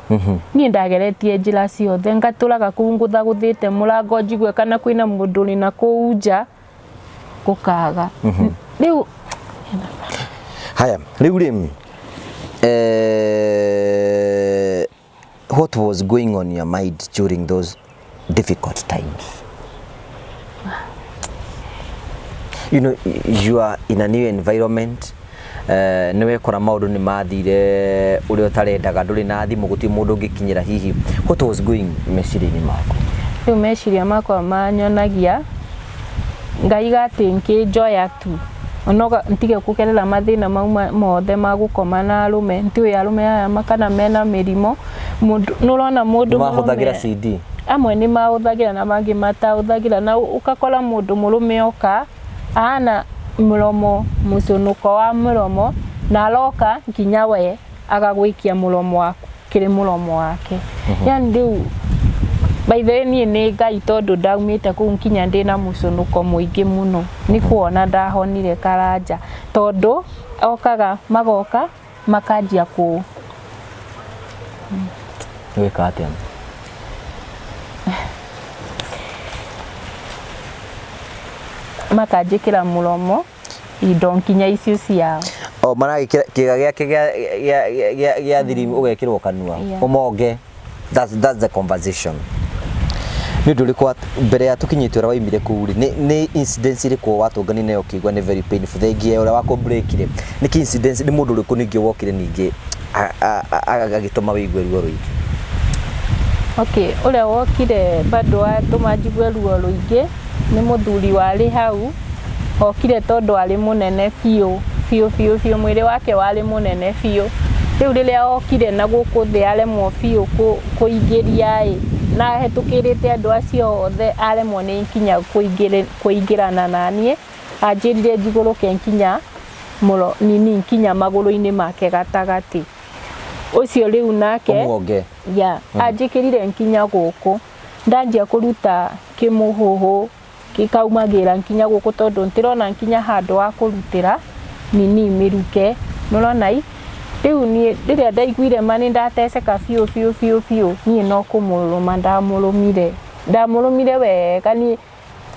Ni ndageretie njira ciothe ngaturaga kuu nguthaguthite murango njigwe kana kwina mundu ni na kuunja gukaga. Riu haya riu ri what was going on your mind during those difficult times? You know, you are in a new environment. Niwe kora maundu ni mathire uri utarendaga nduri na thimu guti mundu ungikinyira hihi. What was going meciria-ini mako? Riu meciria makwa manyonagia ngaiga ati nkinjoya tu onoga ntige kukerera mathina mau mothe magukoma na arume ntiwe arume aya makana mena mirimo mundu nurona mundu mahuthagira CD amwe ni mahuthagira na mangi matahuthagira na ukakora mundu murume oka ana muromo musunuko wa muromo na aloka nginya we agagwikia muromo waku kiri muromo wake. Yani riu by the way ni ngai tondu ndaumite ku nkinya ndina musunuko muingi muno ni kuona ndahonire Karanja tondu okaga magoka makanjia ku weka atia makajikira mulomo indo nkinya icio ciao. O mana kiga gya gya thiri ugekirwo kanua umonge. That's the conversation. Ni ndurikwa mbere ya tukinyite ura waimire kuri ni incident iri ko watongani nayo kigwa ni very painful thengie ura wako breakire ni ki incident ni mundu uriku ningi wokire ningi agitoma wigwe ruo ruingi. Okay, ule wokire bado atumajigwe ruo ruingi ni muthuri wari hau okire tondu ari munene fiu mwire wake wari munene fiu. Riu riria okire na guku thi aremwo fiu kuingiria na hetukirite andu acio othe aremwo ni nkinya kuingirana nanie anjirire njiguruke nkinya mulo nini nkinya maguru-ini make gatagati ucio riu nake anjikirire nkinya guku ndanjia kuruta kimuhuhu kikaumagira nkinya guku tondu ntirona nkinya handu wa kurutira nini miruke nurona riu ni riria ndaiguire mani ndateceka fiu ni no kumuruma ndamurumire wega ni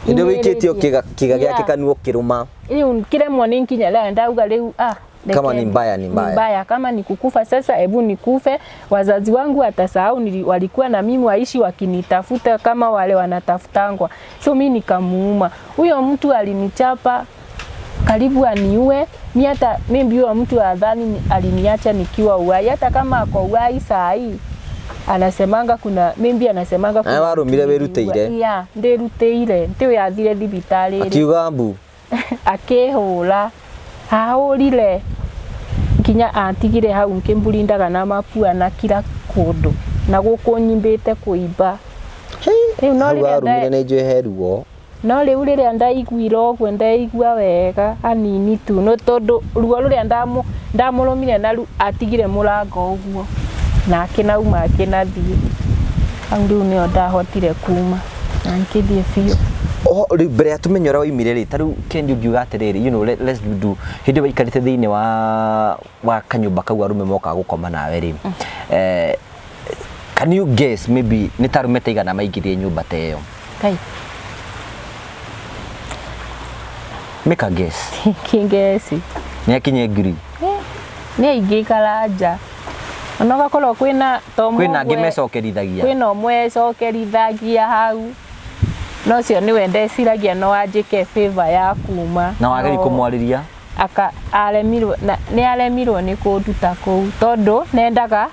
inde wikitio kiga gyake kanuo kiruma riu kiremwo ni nkinya la ndauga riu kama ni mbaya kama ni kukufa sasa hebu nikufe wazazi wangu atasahau walikuwa na mimi waishi wakinitafuta kama wale wanatafutangwa so mimi nikamuuma huyo mtu alinichapa karibu aniue mimi hata mimi huyo mtu adhani aliniacha nikiwa uhai hata kama ako uhai saa hii anasemanga kuna mimi anasemanga kuna warumire weruteire nderuteire ntiwe yathire thibitari akiuga mbu akehura haurire nginya atigire hau nkimburindaga na mapua na kila kundu na guku nyimbite kuimba riu no riria nijwe heruo no riu riria ndaiguire ogwo ndaigua wega anini tu no tondu ruo ruria ndamurumire na atigire murango ugwo na akinauma akinathie au riu nio ndahotire kuma na nkithie biu. Mbere atumenyora waimire ri taru kendi ugiuga atiriri let's do hindi waikarite thiini wa kanyumba kau arume moka gukoma nawe ri can you guess maybe ni tarumete igana maingire nyumba teyo kai make a guess kingesi ni akinye ngiri ni aingikara nja onoga korwo kwina ngimecokerithagia kwina omwe cokerithagia hau no cio ni wende ciragia no anjike favor ya kuma na wageri kumwariria aremirwo ni kunduta kuu tondu nendaga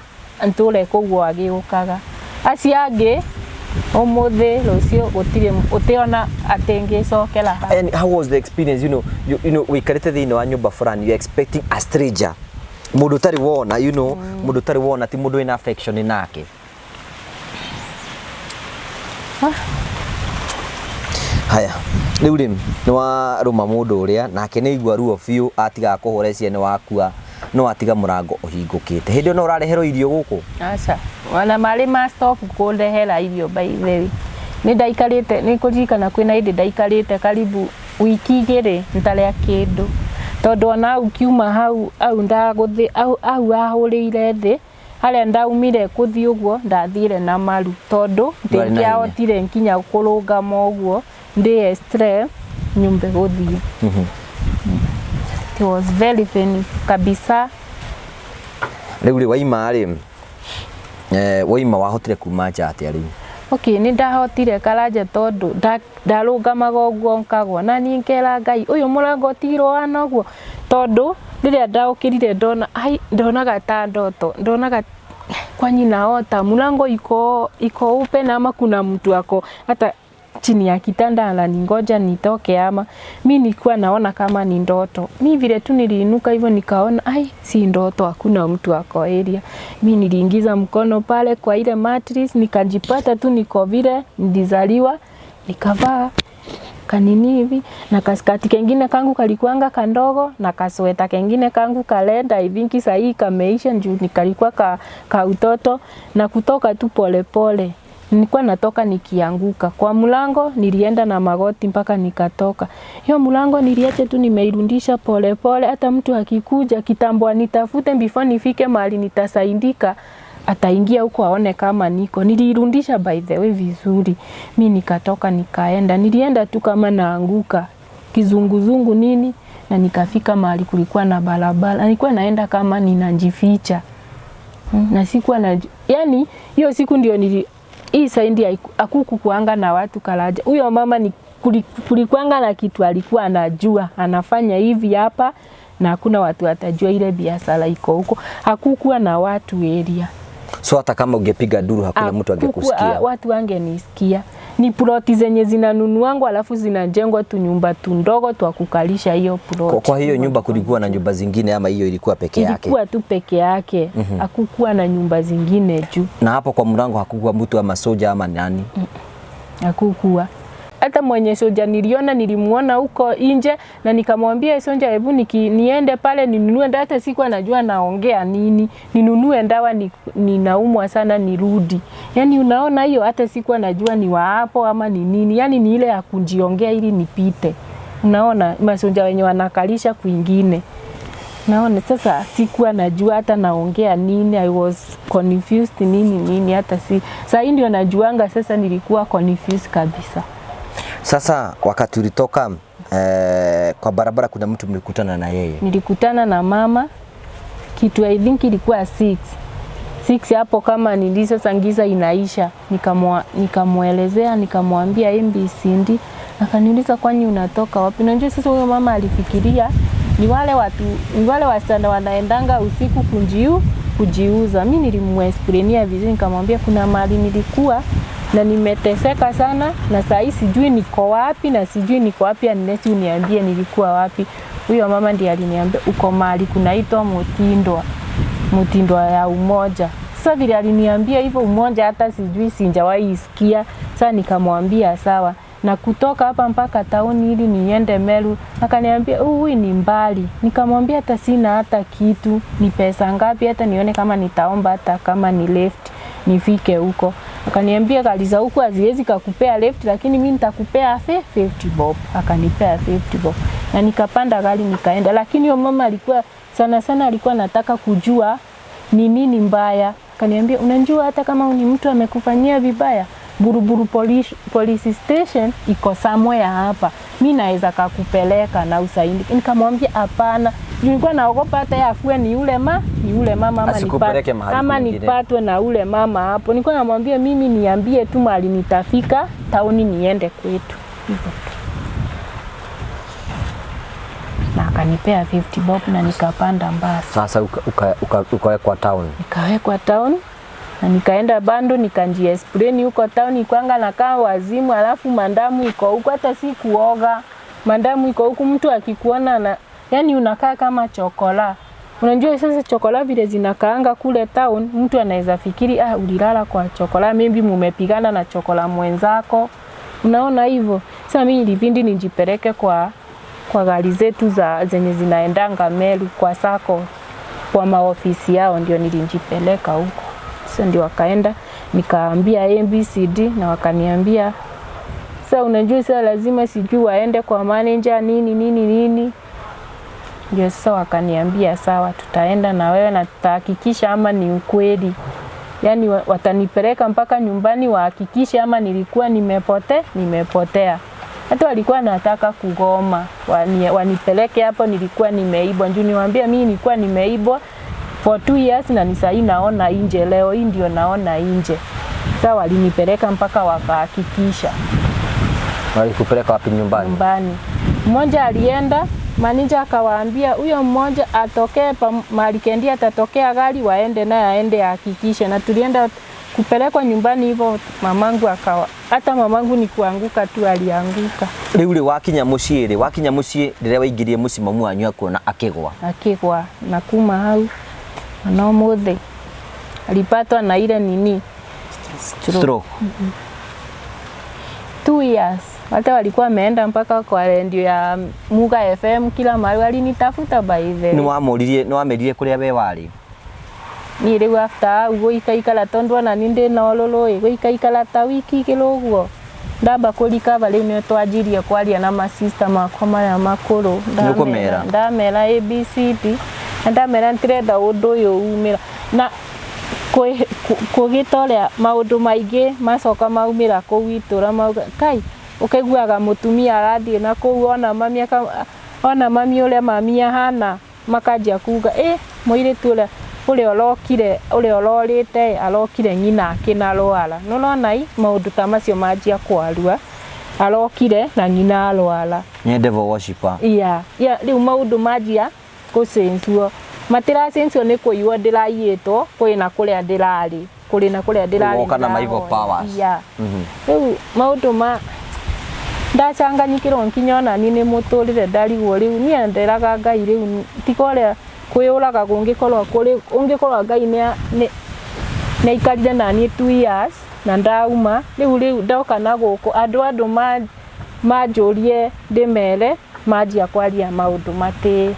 nture kugwo agiukaga acio angi umuthi rucio utiona atingicokera. And how was the experience? You know wikarite thiini wa nyumba fulani you expecting a stranger mundu tari wona mundu tari wona ti mundu ina affection nake haya riu ri ni wa ruma mundu uria nake ni igwa ruo fiu atiga kuhore ciene wakua no atiga murango uhingukite hindi no urarehero irio guku acha wana mari ma stop kundehera irio by the way ni ndaikarite ni kuririkana kwina hindi ndaikarite karibu wiki igiri ntaria kindu tondu ona ukiuma hau ndaguthi au ahurire thi haria ndaumire kuthi ugwo ndathire na maru tondu ndingiahotire nkinya kurungama ugwo ndi stress nyumbe guthie. It was very painful kabisa. Riu ri waima ri waima wahotire kuma nja atia riu? Okay, ni ndahotire karaja tondu ndarungamaga ugwo nkagwo na ni nkera Ngai uyu murango tiro wana ugwo tondu riria ndaukirire ndonaga ta ndoto ndonaga kwa nyina ota mulango iko open ama kuna mtu ako hata chini ya kitanda ananingoja nitoke ama mimi nilikuwa naona kama ni ndoto. Mimi vile tu niliinuka hivyo nikaona si ndoto, hakuna mtu ako area. Mimi niliingiza mkono pale kwa ile mattress nikajipata tu niko vile nilizaliwa, nikavaa kanini hivi na kaskati kengine kangu kalikuanga kandogo na kasweta kengine kangu kalenda hivi kisa hii kameisha njoo nikalikuwa ka utoto na kutoka tu pole pole. Nilikuwa natoka nikianguka kwa mlango, nilienda na magoti mpaka nikatoka. Hiyo mlango niliacha tu nimeirundisha pole pole, hata mtu akikuja kitambo nitafute before nifike mahali nitasaidika ataingia huko aone kama niko. Nilirundisha by the way vizuri. Mimi nikatoka nikaenda. Nilienda tu kama naanguka. kizunguzungu nini, na nikafika mahali kulikuwa na barabara. Nilikuwa naenda kama ninajificha. Na sikuwa na, yani hiyo siku ndio hii saindi hakukuanga na watu Karaja. Huyo mama ni kulikuanga na kitu alikuwa anajua, anafanya hivi hapa na hakuna watu watajua ile biashara iko huko. Hakukuwa na watu area. So hata kama ungepiga duru hakuna mtu angekusikia. Watu wangenisikia. Ni ploti zenye zinanunuangwa alafu zinajengwa tu nyumba tu ndogo tu kukalisha hiyo ploti. Kwa hiyo nyumba kulikuwa na nyumba zingine ama hiyo ilikuwa peke yake? Ilikuwa tu peke yake. Hakukuwa na nyumba zingine juu. Na hapo kwa mlango hakukuwa mtu ama soja ama nani? Hakukuwa. Hata mwenye soja niliona, nilimuona huko nje na nikamwambia soja, hebu niende pale ninunue dawa. Hata sikuwa najua naongea nini, ninunue dawa, ninaumwa sana nirudi. Yani unaona hiyo, hata sikuwa najua ni wa hapo ama ni nini. Yani ni ile ya kujiongea ili nipite. Unaona masoja wenye wanakalisha kwingine. Naona sasa sikuwa najua hata naongea nini. I was confused nini hata si. Sasa ndio najuanga sasa nilikuwa confused kabisa. Sasa wakati ulitoka kwa barabara kuna mtu mlikutana na yeye? Nilikutana na mama kitu I think ilikuwa 6 hapo kama nilizosangiza inaisha. Nikamuelezea, nikamwambia MBCD, akaniuliza kwani unatoka wapi? Unajua sasa huyo mama alifikiria ni wale wasichana wanaendanga usiku kujiuza. Mimi nilimwexplainia vizuri, nikamwambia kuna mahali nilikuwa na nimeteseka sana na saa hii sijui niko wapi na sijui niko wapi, anesi uniambie nilikuwa wapi. Huyo mama ndiye aliniambia uko mahali kunaitwa Mutindwa ya Umoja. Sasa vile aliniambia hivyo Umoja hata sijui sijawahi isikia. Sasa nikamwambia sawa, na kutoka hapa mpaka tauni ili niende Meru. Akaniambia huyu ni mbali. Nikamwambia hata sina hata kitu, ni pesa ngapi hata nione kama nitaomba hata kama ni left nifike huko. Akaniambia gari za huko haziwezi kukupea left, lakini mimi nitakupea 50 bob. Akanipea 50 bob. Na nikapanda gari nikaenda, lakini huyo mama alikuwa sana alikuwa anataka kujua ni nini mbaya. Akaniambia unajua hata kama ni mtu amekufanyia vibaya, Buruburu police station iko somewhere hapa. Mimi naweza kukupeleka na usaidi. Nikamwambia hapana. Nilikuwa naogopa hata yakuwe ni yule mama ama nipatwe na ule mama hapo. Nilikuwa namwambia mimi niambie tu mahali nitafika tauni niende kwetu. Hivyo. Na akanipea 50 bob na nikapanda basi. Sasa ukawekwa town. Nikawekwa town. Na nikaenda bando nikajiexplain huko town kwanga na kama wazimu, alafu mandamu iko huko, hata si kuoga. Mandamu iko huko, mtu akikuona na yani unakaa kama chokola. Unajua sasa chokola vile zinakaanga kule town, mtu anaweza fikiri ulilala kwa chokola, maybe mumepigana na chokola mwenzako. Unaona hivyo. Sasa mimi ilibidi nijipeleke kwa gari zetu zenye zinaendanga Meru kwa sako, kwa maofisi yao, ndio nilijipeleka huko. Sasa ndio wakaenda, nikaambia MBCD na wakaniambia sasa unajua sasa lazima sijui waende kwa manager nini. Ndio sasa wakaniambia sawa, tutaenda na wewe na tutahakikisha ama ni ukweli. Yani watanipeleka mpaka nyumbani wahakikishe ama nilikuwa nimepotea. Hata walikuwa nataka kugoma, wanipeleke hapo nilikuwa nimeibwa. Njoo niwaambia mimi nilikuwa nimeibwa for 2 years na nisai naona nje, leo hii ndio naona nje. Sasa walinipeleka mpaka wakahakikisha. Walikupeleka wapi nyumbani? Nyumbani. Mmoja alienda, manager akawaambia huyo mmoja atokee mahali kendi atatokea gari waende naye aende ahakikishe. Na tulienda kupelekwa nyumbani hivyo, mamangu hata mamangu ni kuanguka tu alianguka. Riu wakinya mucie rire waingirie muci mamu wanyu akuona akigwa na kuma hau no mothe alipatwa na ile nini stroke. 2 years. Hata walikuwa wameenda mpaka kwa radio ya Muga FM, kila mahali walinitafuta by the. Ni wameririe kuria we wari? Ni riu after ugo ikaikala tondwa na ninde na ololo ego ikaikala ta wiki kiloguo. Ndamba kurikava riu ni twajirie kwaria na ma sister makwa maya makuru. Ndamera ABCD. Ndamera ntirenda undu uyu umira. Na kugitoria maundu maingi macoka maumira kuwitura mauga kai ukaiguaga mutumia arathie na kuu ona mami uria mami ahana makanjia kuga muiritu uria urorite arokire nyina akinarwara nurona maundu ta macio manjia kwarua arokire na nyina arwara ni devil worshipper riu maundu manjia gucenjio matiracenjio ni kuiwa ndiraiyitwo kwina kuria ndirari kana ma evil powers riu maundu ndacanganyikirwo nkinya ona ni muturire ndarigwo riu nie nderaga Ngai riu tikoria kuyuraga ungikorwa Ngai ne ikarire na ni 2 years na ndauma riu ndoka na guku andu manjurie ndimere manjia kwaria maundu mati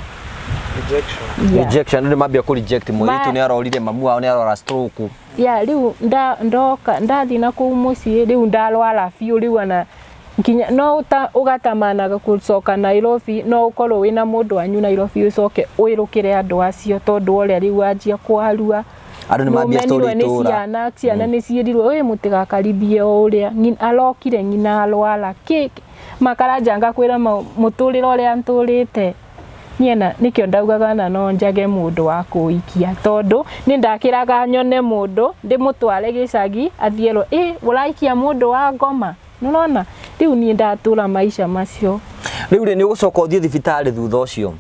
rejection ndio mabia ku reject moitu ni arorire mamu wao ni arora stroke riu ndoka ndathi na ku mucii riu ndarwara biu riu ana nginya no ugatamanaga kucoka Nairobi no ukorwo wina mundu wanyu Nairobi ucoke wirukire andu acio tondu uria riu anjia kwarua andu ni mambia story tu ciana ni cierirwo mutigakaribie uria arokire nyina arwara makarajanga kwira muturire uria nturite niena nikio ndaugaga na no njage mundu wa kuikia tondu ni ndakiraga nyone mundu ndimutware gicagi athiero uraikia mundu wa ngoma nurona riu ni ndatura maisha macio riu ni ugucoka uthie thibitari thutha ucio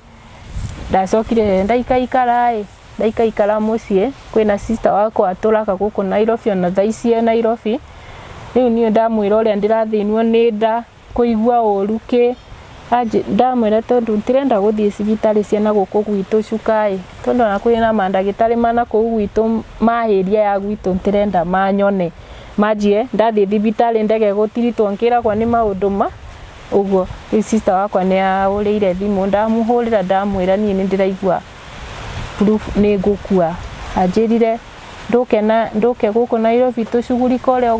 ndacokire ndaikaikara mucii kwina sister wakwa aturaga guku Nairobi ona thaicie Nairobi riu ni ndamwira uria ndirathinwo ni nda kuigua uruki ndamwira tondu ntirenda guthie cibitari ciana guku gwitu cukai tondu na kwina mandagitari mana kuu gwitu mahiria ya gwitu ntirenda manyone majie ndathie thibitari ndege gutiritwo nkiragwa ni maundu uguo sister wakwa ni aurire thimu ndamuhurira ndamwira ni ndiraigua proof ni gukua ajirire nduke guku Nairobi tucugurika uria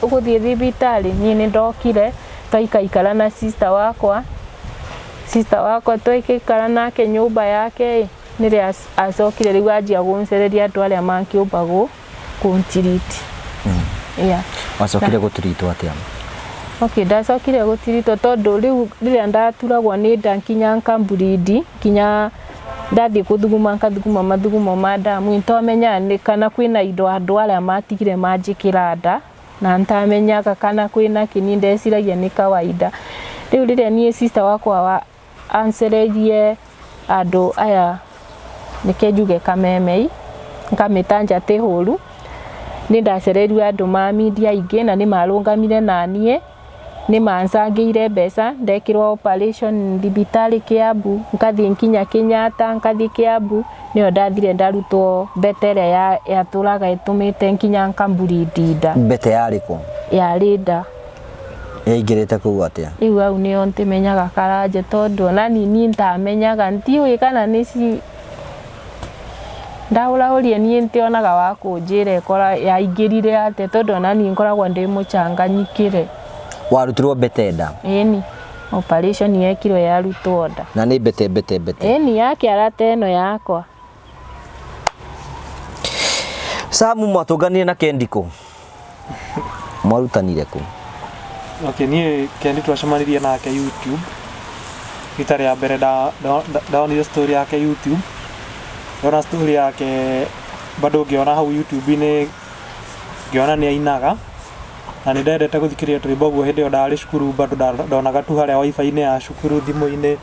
uguthie thibitari ni ndokire twaikaikara na sister wakwa twaikaikara nake nyumba yake niria acokire riu anjia guncereria andu aria mankiumba kuntiriti wacokire gutirito atia ndacokire gutirito tondu riu riria ndaturagwo ni nda nkinya Nkamburindi nkinya ndathie kuthuguma mathugumo ma damu ntomenya ni kana kwina indo andu aria matigire manjikira nda na ntamenyaga kana kwina kini ndeciragia ni kawaida riu riria ni sister wakwa ancererie andu aya nikenjuge Kamemei nkamitanja te huru ni ndacererio andu ma media ingi na ni marungamire na nie ni mancangire mbeca ndekirwo operation thibitari Kiambu nkathie nkinya Kenyatta nkathie Kiambu nio ndathire ndarutwo betere ya turaga itumite nkinya Nkamburindi nda bete yariko nda ingirite kuu atia riu au nio ntimenyaga karanje tondu na ni ntamenyaga ntiwe kana nici ndaurahurie ni ntionaga wa kunjira ikora yaingirire ate tondu na ni nkoragwo ndi muchanganyikire warutirwo betenda ni operation yekirwo yarutwo nda na ni bete ni yake arate eno yakwa Samu mwatunganie na Kendiko mwarutanire ku ni Kendi twacemanirie nake YouTube itari ya mbere ndaonire story yake YouTube ndona story yake bado ngiona hau YouTube ni ngiona ni ainaga na ndendete guthikiria rwimbo guo hindi ndari cukuru bado ndonaga tu haria wifi ni ya cukuru thimu-ini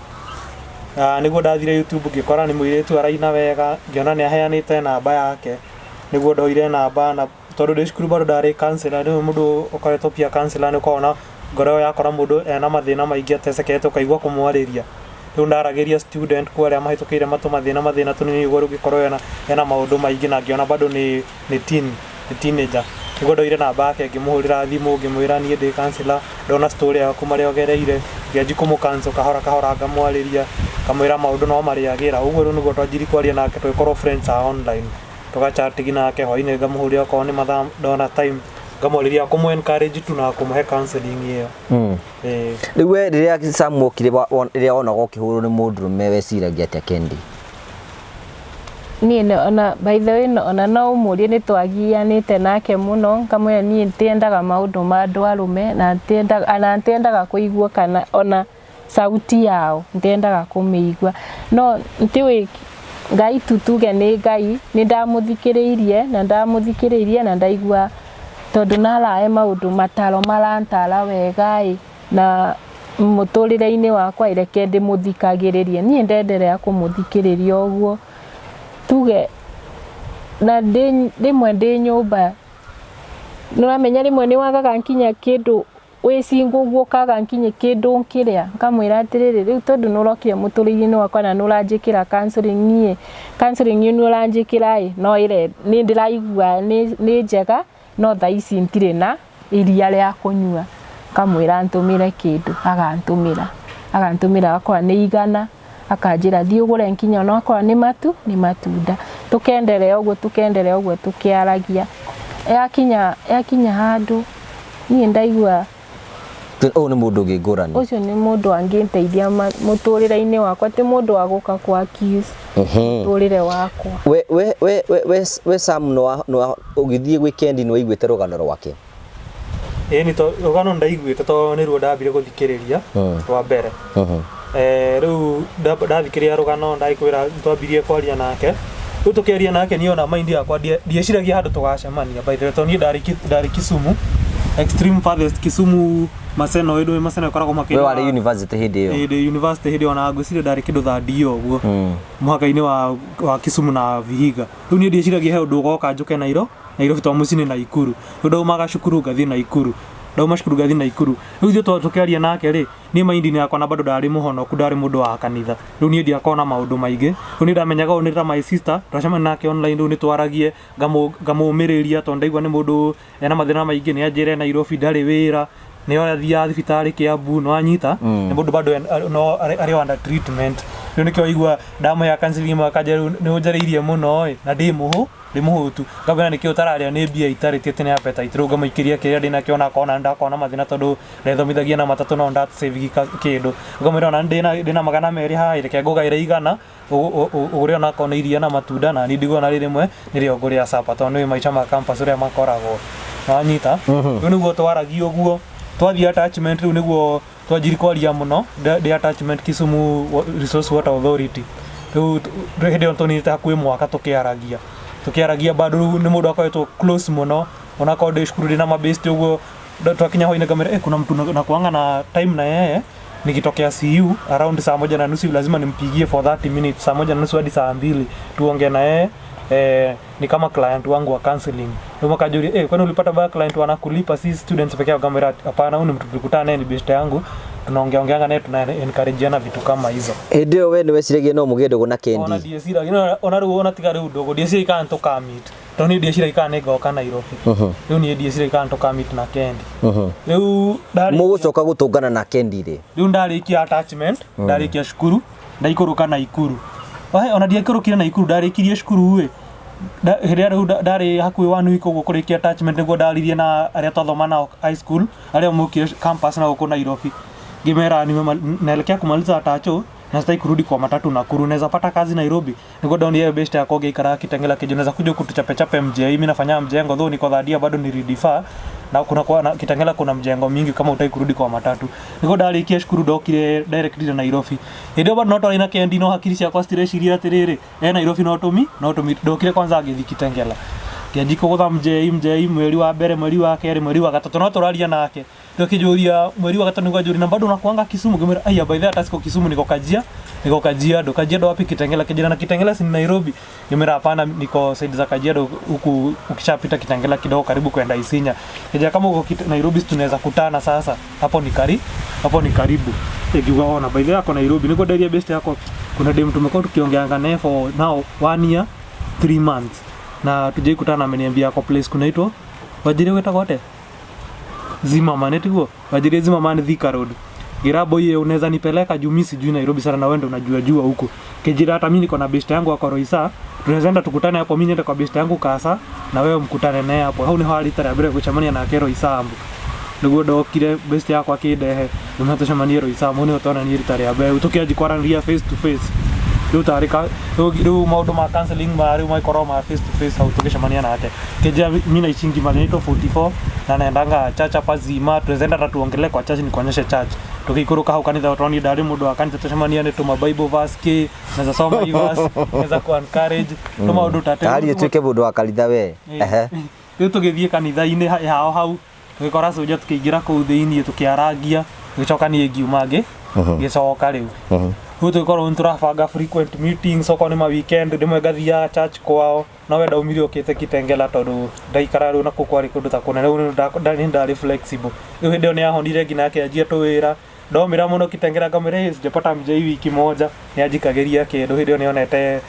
niguo ndathire YouTube ngikora ni muiritu araina wega ngiona ni aheanite namba yake niguo ndoire namba na tondu ndi cukuru bado ndari counselor ni mundu ukoretwo pia counselor ni kona ngoro yakora mundu ena mathina maingi atecekete ukaigua kumwariria riu ndaragiria student kwa aria mahitukire mathina tunini iguru gikorwo ena maundu maingi na ngiona bado ni teenager niguo ndoire namba yake ngimuhurira thimu ngimwira nie ndi counselor ndona story yaku maria ogereire ngianji kumukanso kahora ngamwariria kamwira maundu no mariagira uguo riu niguo twanjiri kwaria nake twikorwo friends online tugachatigi nake hoine ngamuhurira ko ni mathaa ndona time ngamwariria kumu encourage tu na kumuhe counseling iyo riu riria Samu kire riria onaga ukihurwo ni mundu me weciragia atia Kendi niĩ ona by the way ona no ũmũrie nĩ twagianĩte nake mũno kamwe niĩ ntiendaga maũndũ ma andũ arũme na ntiendaga kũigua kana ona sauti yao ntiendaga kũmĩigua no ntiwe Ngai tutuge nĩ Ngai nĩ ndamũthikĩrĩirie na ndaigua tondũ narahe maũndũ mataro marantara wega na mũtũrĩre-inĩ wakwa reke ndĩmũthikagĩrĩrie niĩ ndenderea kũmũthikĩrĩria ũguo tuge na rĩmwe ndĩ nyũmba nĩwamenya rĩmwe nĩ wagaga nkinya kĩndũ wĩcinga ũguo kaga nkinya kĩndũ kĩrĩa ngamwĩra atĩrĩrĩ rĩu tondũ nĩũrokire mũtũrĩre-inĩ wakwa na nĩũranjĩkĩra counseling nĩ ũranjĩkĩra no nĩ ndĩraigua nĩ njega no thaa ici ntirĩ na iria rĩa kũnyua ngamwĩra ntũmĩre kĩndũ agantũmĩra akwa nĩ igana akanjĩra thiĩ ũgũre nginya onakorwo nĩ matunda tũkenderea ũguo tũkĩaragia yakinya handũ niĩ ndaigua ũyũ nĩ mũndũ ũngĩ ngũrani ũcio nĩ mũndũ angĩnteithia mũtũrĩre-inĩ wakwa ti mũndũ wa gũka kwa accuse mũtũrĩre wakwa we Sam ũgĩthiĩ weekend nĩ waiguĩte rũgano rwake ni to rũgano ndaiguĩte to nĩruo ndambire gũthikĩrĩria rwa mbere rĩu ndathikĩrĩria rũgano ndakwĩra twambirie kwaria nake rĩu tũkĩaria nake niona mind yakwa ndieciragia handũ tũgacemania by the way to niĩ ndarĩ Kisumu extreme farthest Kisumu Maseno ĩkoragwo makĩria we warĩ university hĩndĩ ĩyo university hĩndĩ ona ngwĩciria ndarĩ kĩndũ thandio ũguo mũhaka-inĩ wa Kisumu na Vihiga rĩu niĩ ndieciragia he ũndũ ũgoka njũke Nairobi to mũciĩ nĩ Naikuru rĩu ndaumaga cukuru ngathiĩ Naikuru rĩu ithuĩ tũkĩaria nake rĩ niĩ mind-inĩ yakwa na bado ndarĩ mũhonoku ndarĩ mũndũ wa kanitha rĩu niĩ ndiakorwo na maũndũ maingĩ rĩu niĩ ndamenyaga ũyũ nĩ ta my sister twacemania nake online rĩu nĩ twaragie ngamũmĩrĩria tondũ ndaigua nĩ mũndũ ena mathĩna maingĩ nĩ anjĩre Nairobi ndarĩ wĩra nĩ athiaga thibitarĩ Kiambu no anyita nĩ mũndũ bado no arĩ under treatment rĩu nĩkĩo waigua ndamũhe counseling akanjĩra nĩ ũnjarĩirie mũno na ndĩmũhũtu ngabana nĩkĩo ũtararĩa nĩ mbia itarĩtie tene appetite rĩu ngamũikĩria kĩrĩa ndĩnakĩo na ndakona mathĩna tondũ ndethomithagia na matatũ no ndasave kĩndũ ngamwĩra ona ndĩna magana merĩ haha reke ngũgaĩre igana ũgũre ona akorwo nĩ iria na matunda na niĩ ndigwo na rĩmwe nĩrĩo ngũrĩa supper tondũ nĩ maica ma campus ũrĩa makoragwo wanyita rĩu nĩguo twaragia ũguo twathiĩ attachment rĩu nĩguo twanjiri kwaria mũno ndĩ attachment Kisumu Resource Water Authority rĩu hĩndĩ ĩyo tũnĩte hakuhĩ mwaka tũkĩaragia bado nĩ mũndũ akoretwo close mũno ona korwo ndĩ cukuru ndĩna mabest ũguo twakinya hwainĩ ngamwĩra kuna mtu nakuanga na time na yeye nikitokea CU around saa 1:30 lazima nimpigie for 30 minutes saa 1:30 hadi saa 2 tuongee na yeye ni kama client wangu wa counseling ndio makajuria kwani ulipata baya client wanakulipa si students pekee yao kamera hapana huyu ni mtu tulikutana naye ni best yangu tunaongeanga naye tuna encourageana vitu kama hizo ndio wewe ni weciragia no mugie ndogo na Kendi ona diesira ona rĩu ona tiga rĩu ndogo diesira ikana tukamit to ni diesira ikana igoka Nairobi rĩu ni diesira ikana tukamit na Kendi rĩu mũgũcoka gũtũngana na Kendi rĩu ndarĩkia attachment ndarĩkia cukuru ndaikũrũka Naikuru ona ndiakũrũkire Naikuru ndarĩkirie cukuru hĩndĩ rĩu ndarĩ hakuhĩ wa nui koguo kũrĩkia attachment nĩguo ndaririe na arĩa twathoma nao high school arĩa mũkire campus na gũkũ Nairobi ngimera naelekea kumaliza atacho na sitaki kurudi kwa matatu Nakuru naweza pata kazi Nairobi niko down here best yako geikara Kitengela kejo naweza kuja kutuchape MJ mimi nafanya mjengo though niko dhadia bado ni redefer na kuna kwa Kitengela kuna mjengo mingi kama utaki kurudi kwa matatu niko ndarikia shukuru dokire directly na Nairobi ndio bado noto ina Kendi no hakiri cia kwa stireciria atiriri Nairobi no tumi dokire kwanza agithi Kitengela kianjiko gutha MJ mweri wa mbere mweri wa kerĩ mweri wa gatatũ no tũraria nake ndokijuria mweri wa gatatũ nĩgwa juri na bado nakuanga Kisumu ngimera aya by the way tasiko Kisumu niko Kajiado wapi Kitengela kijana na Kitengela si Nairobi ngimera hapana niko side za Kajiado huku ukishapita Kitengela kidogo karibu kwenda Isinya kijana kama uko Nairobi tunaweza kutana sasa hapo ni karibu ngiuga ona by the way ako Nairobi niko daria best yako kuna dem tumekuwa tukiongeanga naye for now 1 year 3 months na tujai kutana ameniambia kwa place kunaitwa Wajiri weta kote Zimmerman etiguo Wajiri Zimmerman Thika Road Girabo yeye unaweza nipeleka juu mimi sijui Nairobi sana na wewe unajua huko Kejira hata mimi niko na best yangu kwa Roisa tunaweza enda tukutane hapo mimi niende kwa best yangu Kasa na wewe mkutane naye hapo hau ni hali tara bure kuchamania na Kero Isambu niguo ndokire best yakwa kidehe nĩmatũcemanie Roisa mone utona ni ritare abe utokia jikwaranĩria face to face riu tarika riu maundu ma counseling ma riu maikorwo ma face to face hau tukicemania nake keja mina ichingi manito 44 na naendanga chacha pazima tunaenda tatuongele kwa church ni kuonyesha church tukikuruka hau kanitha utoni ndari mundu wa kanitha tucemania ni tuma bible verse ki naweza soma hii verse naweza ku encourage tuma maundu tate tari tuike mundu wa kanitha we riu tugithie kanitha-ini hao hau tugikora soja tukiingira kuu thiini tukiaragia gicokanie ngiumangi gicoka riu riu tugikorwo turabanga frequent meetings okorwo ni ma weekend ndimwe ngathia church kwao no wenda umire ukite Kitengela tondu ndaikara riu naku kwari kundu ta kunene riu ndari flexible riu hindi ni ahonire ngina akianjia tuwira ndomira muno Kitengela ngamwira sijapata mjai wiki moja ni ajikagiria kindu hindi ni onete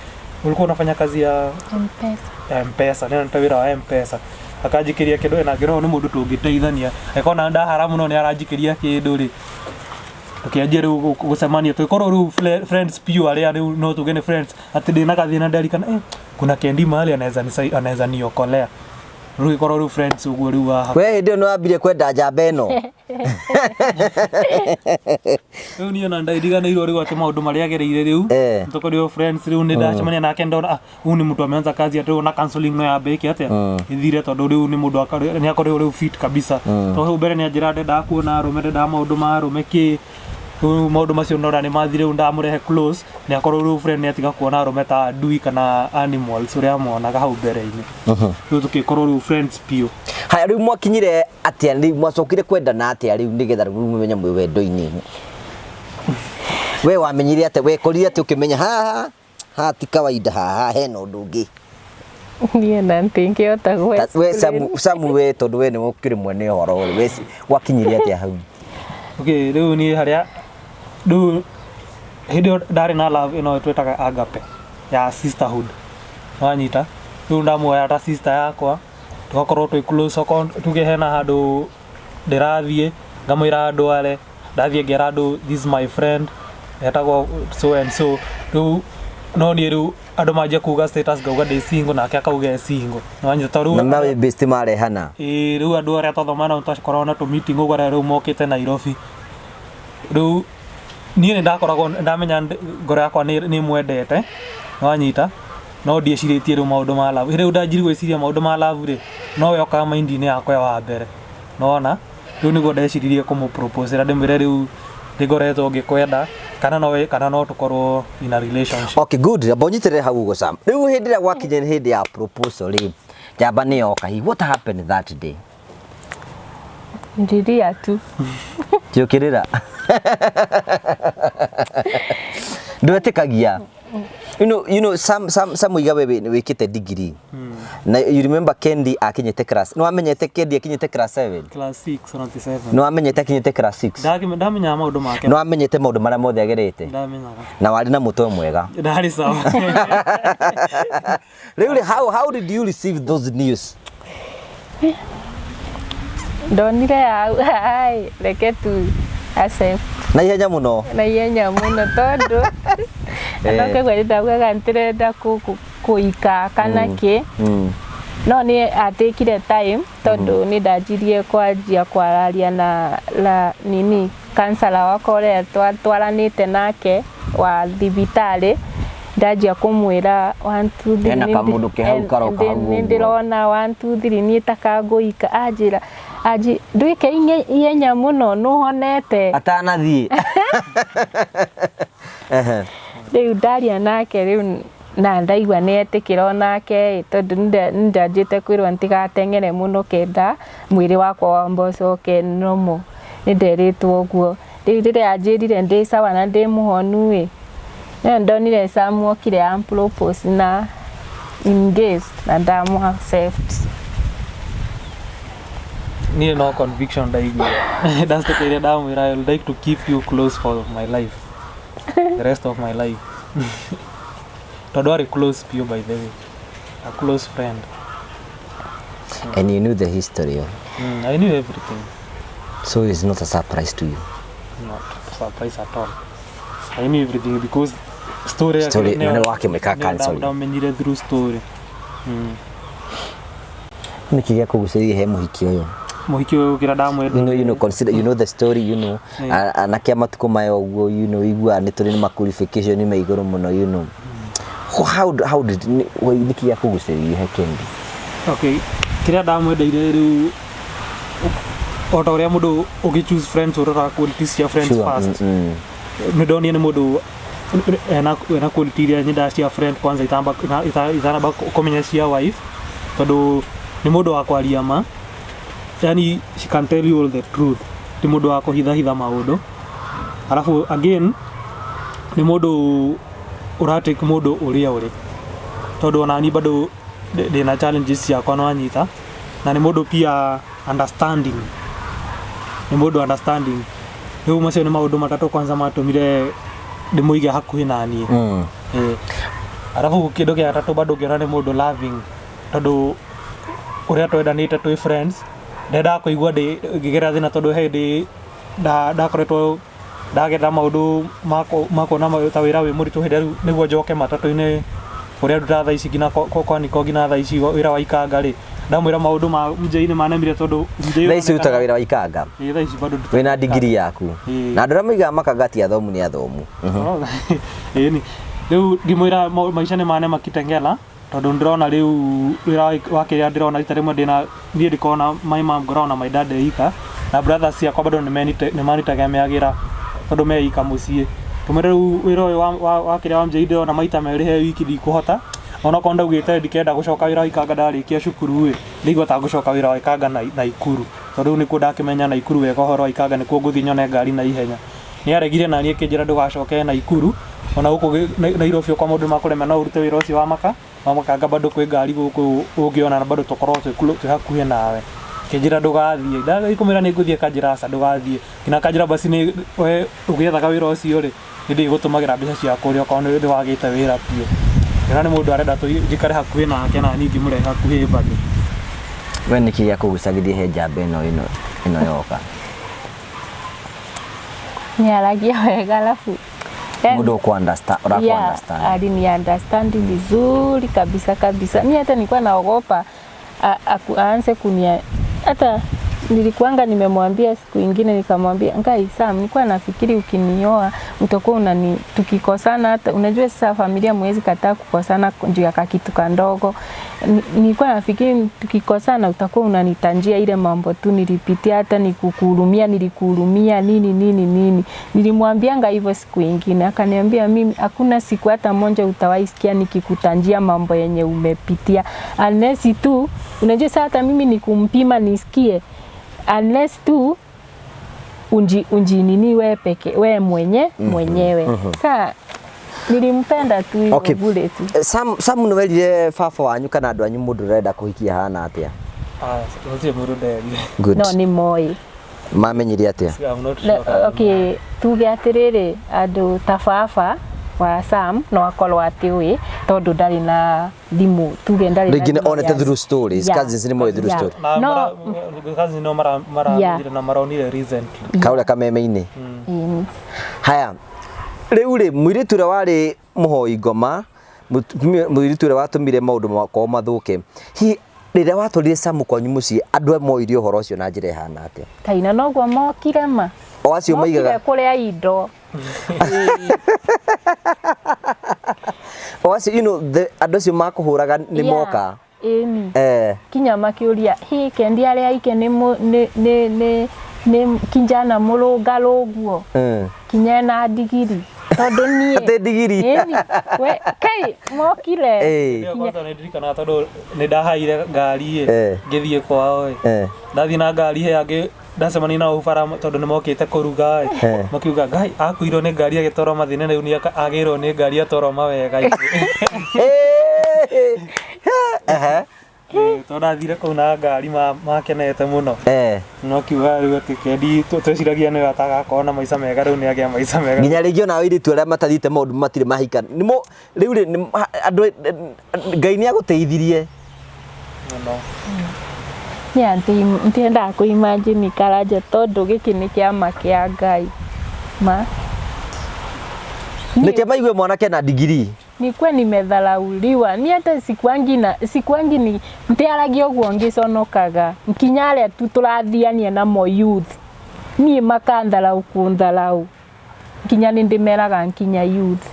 ulikuwa unafanya kazi ya M-Pesa ni ntawira wa M-Pesa akajikiria kindu na ngiro ni mundu tungiteithania ekona nda haramu no ni arajikiria kindu ri tukianjia riu gucemania tugikorwo riu friends pure aria riu no tugene friends ati ndina kathina ndarikana kuna kendi mahali anaweza niokolea riu gikorwo riu friends uguo riu haha we hindi no ambire kwenda njamba ino riu ni ona ndaidiganirwo riu ati maundu maria agereire riu tukorio friends riu ni ndacemania nake ndona huyu ni mtu ameanza kazi ati na counseling no yambe iki atia ithire tondu riu ni mundu ni akorwo riu fit kabisa to hu mbere ni anjira ndenda kuona arume ndenda maundu ma arume ki maundu macio ndora ni mathire ndamurehe close ni akorwo riu friend ni atiga kuona arume ta adui kana animals uria amonaga hau mbere-ini riu tukikorwo riu friends pio haya riu mwakinyire atia riu mwacokire kwendana atia riu nigetha riu mumenya mwe wendo-ini we wamenyire atia we korire atia ukimenya haha ti kawaida haha hena undu ungi niĩ na ntingĩhota we Samu we tondu we ni mukire mwene horo we wakinyire atia hau okay riu ni haria riu hindi ndari na love ino twetaga agape ya sisterhood wanyita riu ndamuoya ta sister yakwa tugakorwo twi close tuge hena handu ndirathie ngamwira andu are ndathie ngera andu this is my friend etagwo so and so riu no ni riu andu manjia kuga status ngauga ndi single nake akauga single wanyita riu na we best marehana riu andu aria twathomana twakorwo na tu meeting uguo riu mokite Nairobi riu niĩ nĩ ndakoragwo ndamenya ngoro yakwa nĩ mwendete wanyita no ndiecirĩtie rĩu maũndũ ma love rĩu ndanjiri gwĩciria maũndũ ma love rĩ no we okaga mind-inĩ yakwa wa mbere nona rĩu nĩguo ndeciririe kũmũpropose na ndĩmwĩre rĩu ndĩngoretwo ngĩkwenda kana no tũkorwo in a relationship. Okay good abonyitere hau ugo Sam rĩu hĩndĩ ĩrĩa gwakinya hĩndĩ ya proposal rĩ njamba nĩ yoka what happened that day ndiria tu Tiokirira ndwetikagia you know some iga wewe wikite degree na you remember Kendi akinyete class no amenyete Kendi akinyete class 7 class 6 97 no amenyete akinyete class 6 ndamenya maundu make no amenyete maundu maria mothe agerete ndamenyaga na wari na mutwe mwega ndari sawa really how did you receive those news ndonire ai reke tu accept na ihenya muno tondu anoke gweri ndaugaga ntirenda kuika kana ki no ni atikire time tondu ni ndanjirie kwanjia kwararia na nini kansala wakwa uria twaranite nake wa thibitari ndanjia kumwira 1 2 3 ena kamundu ke hau karoka hau ndirona 1 2 3 ni takanguika anjira ndwike ihenya muno nuhonete atanathie riu ndaria nake riu na ndaigua ni etikira onake tondu ndanjite kwirwo ntigatengere muno kenda mwiri wakwa wa mbocoke nomo ni nderitwo uguo riu riria anjirire ndi sawa na ndi muhonu na ndonire Samu okire ampropose na engaged na ndamu accept niĩ no conviction ndaigua ndacitekeirie ndamwĩra I would like to keep you close for my life the rest of my life tondu arĩ close pure by the way a close friend and you knew the history I knew everything so it's not a surprise to you not a surprise at all I knew everything because story nene wake meka cancel ndamenyire through story niki gĩa kũgucĩrĩria he mũhiki ũyũ muhiki uyu kira ndamwenda you know consider you know the story you know anake amatuko mayo uguo you know igua ni turi ma qualification ni maiguru muno you know how did niki ya kuguceria he Kendi okay kira ndamwendeire riu ota uria mundu ugi choose friends urora qualities ya friends first ni mundu ena quality iria nyenda cia friend kwanza itamba kumenya cia wife tondu ni mundu wa kwaria ma yani she can tell you all the truth ni mundu wa kuhitha maundu alafu again ni mundu uratake mundu uria uri tondu onani bado ndina challenges ciakwa no anyita na ni mundu pia understanding ni mundu understanding riu macio ni maundu matatu kwanza matumire ndimuige hakuhi nani alafu kindu kia gatatu bado ngiona ni mundu loving tondu uria twendanite twi friends ndenda kuigua ngigera thina tondu hindi ndakoretwo ndageta maundu mako na ta wira wi muritu hindi niguo njoke matatu-ini uria nduta thaa ici ngina kwaniko ngina thaa ici wira wa ikanga ri ndamwira maundu ma mjei-ini manemire tondu mjei thaa ici utaga wira wa ikanga thaa ici bado wina degree yaku na ndora miga makagati athomu ni athomu ni riu ngimwira maisha ni mane makitengela tondu ndirona riu wira wa kiria ndirona rita rimwe ndina thie ndikona my mom ngorona my dad eika na brothers ciakwa bado ni manitegemeagira tondu meika mucii tumire riu wira wa kiria wa mjei ndirona maita meri he wiki ndikuhota ona konda ugite ndikenda gucoka wira wa ikanga ndarikia cukuru wi ndigota gucoka wira wa ikanga na ikuru tondu nikuo ndakimenya na ikuru wega horo wa ikanga nikuo nguthi nyone ngari na ihenya ni aregire na nie kinjira ndugacoke na ikuru ona guku Nairobi kwa mundu makurema no urute wira ucio wa makanga bado kwi ngari guku ungiona na bado tukorwo twi hakuhi nawe kinjira ndugathie ndagikumira ni nguthie kanjira asa ndugathie kina kanjira basi ni we ugiethaga wira ucio ri ndi gutumagira mbeca ciaku uri okona ndi wagite wira pio ina ni mundu arenda njikare hakuhi nake na ningi murehe hakuhi bado we niki ya kugucagithia he njamba ino yoka niaragia wega alafu mundu ku understand alini understand vizuri kabisa mimi hata nilikuwa naogopa aanze kunia hata nilikuanga nimemwambia siku nyingine nikamwambia ngai Sam nilikuwa nafikiri ukinioa utakuwa tukikosana hata unajua sasa familia mwezi kataa kukosana juu ya kitu kandogo nilikuwa nafikiri tukikosana utakuwa unanitanjia ile mambo tu nilipitia hata nilikuhurumia nini nilimwambianga hivyo siku nyingine akaniambia mimi hakuna siku hata moja utawaisikia nikikutanjia mambo yenye umepitia unless tu unajua sasa hata mimi nikumpima nisikie unless tu unji nini we peke we mwenyewe sasa nilimpenda tu okay. Bure tu Sam no welire fafa wanyu kana andu anyu mundu renda kuhikia hana atia utie mundu nderi good no ni moi mamenyire atia okay tuge atiriri andu tafafa wa Sam no akorwo atiwi tondu ndari na thimu tuge ndari na rigine onete through stories cousins ni moi through story no cousins no mara na maronire recently kaula kameme-ini haya riu ri mwiritu ria wari muhoi ngoma mwiritu ria watumire maundu makwa mathuke riria watwarire Sam kwanyu mucii andu moirie uhoro ucio na njira ihana atia kaina noguo mokire ma o acio maigaga kuria indo o acio you know andu acio makuhuraga ni moka kinya makiuria hi Kendi aria aike ni kinjana mulungaruguo kinya na digiri tondu nie ate digiri we kai mokire kwanza ndirikana tondu ni ndahaire ngari ngithie kwao ndathi na ngari he angi ndacemania na ubara tondu ni mokite kuruga makiuga ngai akuirwo ni ngari agitoro mathine riu ni agirwo ni ngari atoro mawega ndathire kau na ngari makenete muno no kiuga riu ati Kendi tweciragia ni atagakorwo na maica mega riu ni agia maica mega nginya ringi ona wiritu aria matathite maundu matire mahika nimo riu ri andu ngai ni aguteithirie no ni anti ntenda ku imagine karaja tondu giki ni kiama kia ngai ma nike maigue mwanake na degree nikuwe nimedharauliwa. Ni hata sikuangi ni ntiaragia uguo ngiconokaga nkinya tu turathiania namo youth ni makandharau kundharau nkinya ni ndimeraga nkinya youth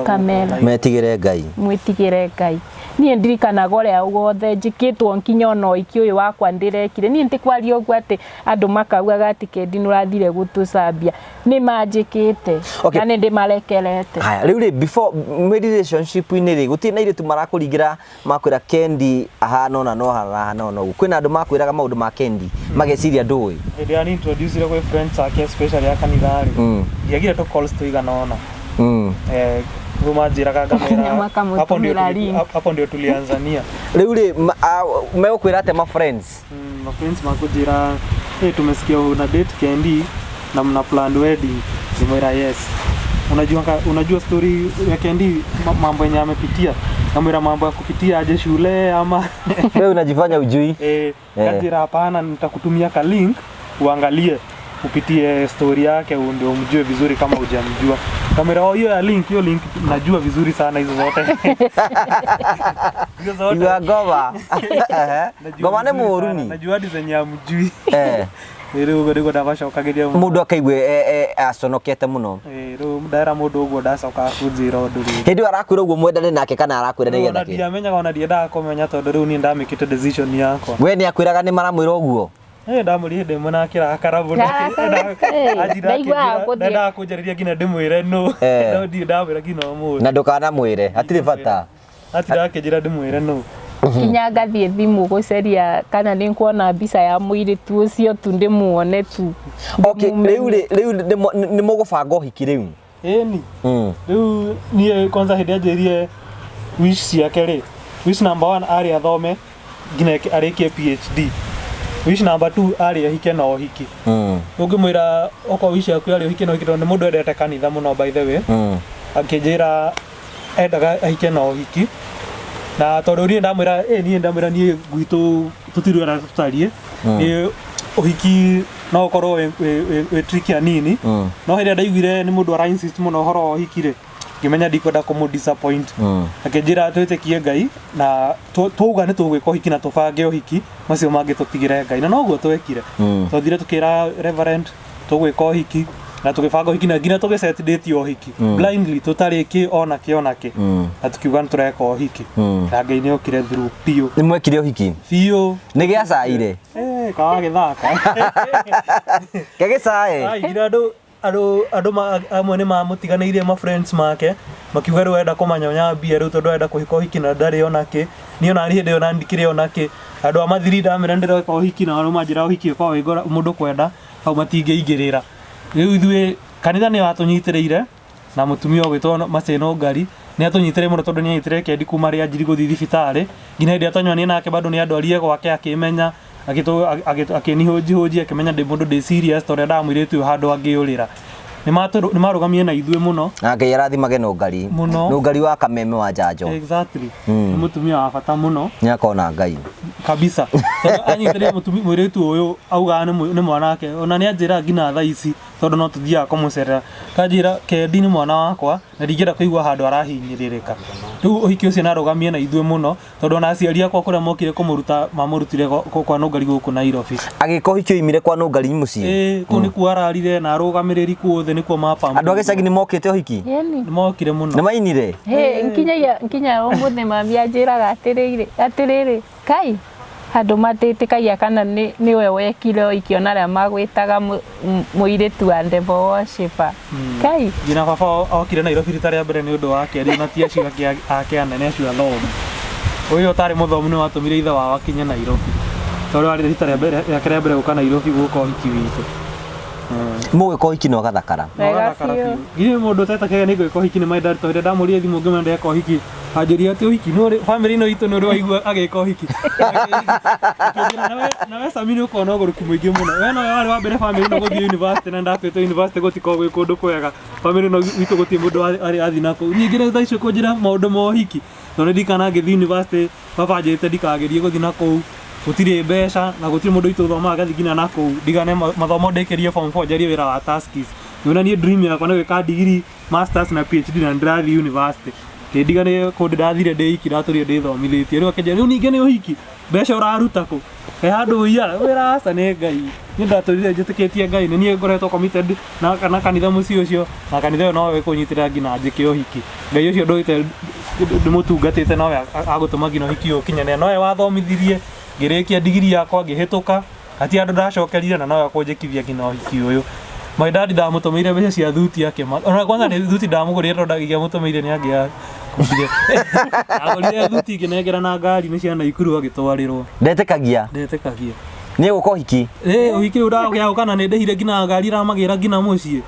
kamera metigire Ngai mwitigire Ngai ni ndirikanaga uria ugothe njikitwo nkinya ono iki uyu wakwa ndirekire ni ntikwaria uguo ati andu makaugaga ati Kendi nurathire gutucambia ni manjikite na ni ndimarekerete. Haya riu before relationship ini ri guti na ire tu marakuringira makwira Kendi ahana ona no hana ona kwina andu makwiraga maundu ma Kendi mageciria ndui ndi ani introduce ire kwe friends ake especially ya kanithari ndiagire to calls tuigana ona rumajiraga kamera hapo ndio tulianzania riu megukwira ate ma friends makujira tumesikia una date Kendi na mna planned wedding nimwira yes unajua story ya Kendi mambo yenye amepitia namwira mambo ya kupitia aje shule ama wewe unajifanya ujui kajira hapana nitakutumia ka link uangalie upitie story yake ndio umjue vizuri kama hujamjua. Kamera hiyo ya link, hiyo link najua vizuri sana hizo zote. Hizo zote. Iwa goma. Goma ne muruni. Najua hadi zenye amjui. Rero ugo ndabasha ukageria mundu akaigwe aconokete muno. Rero ndaira mundu ugo ndacoka kunjira undu ri. Hindi arakwira ugo mwendane nake kana arakwira nige nake. Ndiamenyaga ona ndiendaga kumenya tondu riu ni ndamikite decision yakwa. We ni akwiraga ni maramwira uguo. Ndamuri ndimwe na kira karabu ndenda kujariria ngina ndimwire no ndi ndamwira ngina mu na ndukana mwire atiri bata atira kijira ndimwire no kinya ngathie thimu guceria kana ni kuona mbica ya mwiri tu ucio tu ndimuone tu. Okay riu ni mugubanga uhiki riu ni riu ni kwanza hindi ajirie wish yake ri wish number 1 ari athome ngina arikie PhD. Wish number 2 ari ahike na ohiki. Ungimwira oko wish yaku ari ohike na ohiki tondu mundu endete kanitha muno by the way. Akijira endaga ahike na ohiki. Na tondu ni ndamwira ni gwitu tutirwera tutarie. Ni ohiki no korwo we tricky anini. No hindi ndaiguire ni mundu ara insist muno horo ohiki ri. Ngimenya ndikwenda kumu disappoint. Akijira twitikie Ngai na tuuga ni tugwika ohiki na tubange ohiki macio mangi tutigire Ngai na noguo twekire. Tuthire tukira reverend tugwika ohiki na tugibanga ohiki na ngina tugiset date ohiki blindly tutariki ona ki na tukiuga tureka ohiki na Ngai ni okire through pio ni mwekire ohiki pio ni giacaire kawa githaka kagicae ngira andu amwe ni mamutiganeirie ma friends make makiuga rwenda kumanyonya mbia riu tondu enda kuhika ohiki na ndari onake ni ona hindi ona ndikire onake andu amathiri ndamira ndireka ohiki na andu manjira ohiki kwa wigora mundu kwenda au matingeingirira riu ithue kanitha ni watunyitireire na mutumia ogwitwo Maceno Ngari ni atunyitire muno tondu ni anyitire Kendi kuma ri anjiri guthi thibitari ngina hindi atonyoni nake bado ni andwarire gwake akimenya akinihoji akimenya ndi mundu ndi serious tondu ndamwiritu yo handu angiurira ni marugamie na ithue muno Ngai arathimage no Ngari no Ngari wa Kameme wa Njanjo exactly mutumia wa bata muno ni akona Ngai kabisa anyitire mutumia mwiritu uyu auga ni mwanake ona ni anjira ngina tha ici tondu no tuthia kumucerera kanjira Kendi ni mwana wakwa na ndingira kuigwa handu arahinyiririka riu uhiki ucio narugamie na ithue muno tondu ona aciari akwa kuria mokire kumuruta mamurutire kwa no Ngari guku Nairobi agiko hikio imire kwa no Ngari mucii ku ni kuararire na arugamiriri kuothe ni kwa mapa andu agicagi ni mokite uhiki ni mokire muno ni mainire nkinya umuthi mami anjiraga atiriri Kai andu matitikagia kana ni we wekire ikiona ria magwitaga muiritu wa Devil Worshipper Kai ngina baba okire Nairobi rita ria mbere ni undu wa Kendi na tia ciuga ake anene acio athomu uyu tari muthomu ni watumire ithe wao akinya Nairobi tondu ari rita ria mbere guka Nairobi guka ohiki witu mugwika ohiki no gathakara ngire mundu tetakega ni gwika ohiki ni maida tondu ndamurie thimu ngimenda eka ohiki anjiria ati ohiki no family no itu no ri waigua ageka ohiki na we samini ukona uguruki muingi muno we no wari wa mbere family no guthie university na ndapite university gutiko gwi kundu kwega family no witu gutie mundu ari athi nako nyingire tha icio kunjira maundu ma ohiki tondu ndikana ngithie university baba anjirite ndikagerie guthie nako gutire mbeca na gutire mundu itu thoma agathi ngina nako ndigane mathomo ndekerie form 4 njarie wira wa taskis Nona ni dream yakwa na gwika degree masters na PhD na ndathi university ndigane ko ndathire ndi iki ndaturire ndi thomithĩtie rĩu akenja rĩu ningĩ nĩ ũhiki mbeca ũraruta kũ he handũ ũiya wĩra aca nĩ Ngai niĩ ndaturire njĩtĩkĩtie Ngai nĩ niĩ ngoretwo committed na kanitha mũciĩ ũcio na kanitha ũyũ nowe kũnyitĩrĩra nginya njĩke ũhiki Ngai ũcio ndũĩte ndĩmũtungatĩte nowe agũtũma nginya ũhiki ũyũ ũkinyanĩre nowe wathomithirie ngĩrĩkia degree yakwa ngĩhĩtũka hati andũ ndacokerire na nowe kũnjĩkithia nginya ũhiki ũyũ my dad ndamũtũmĩire mbeca cia thuti yake ona kwanza nĩ thuti ndamũgũrĩre tondũ ndangĩamũtũmĩire nĩ angĩa agũrire thuti ngĩnengera na ngari nĩ cia Naikuru agĩtwarĩrwo ndetĩkagia nĩ gũka ũhiki ũhiki ũyũ ndagĩaũka na nĩ ndĩhire nginya ngari iramagĩra nginya mũciĩ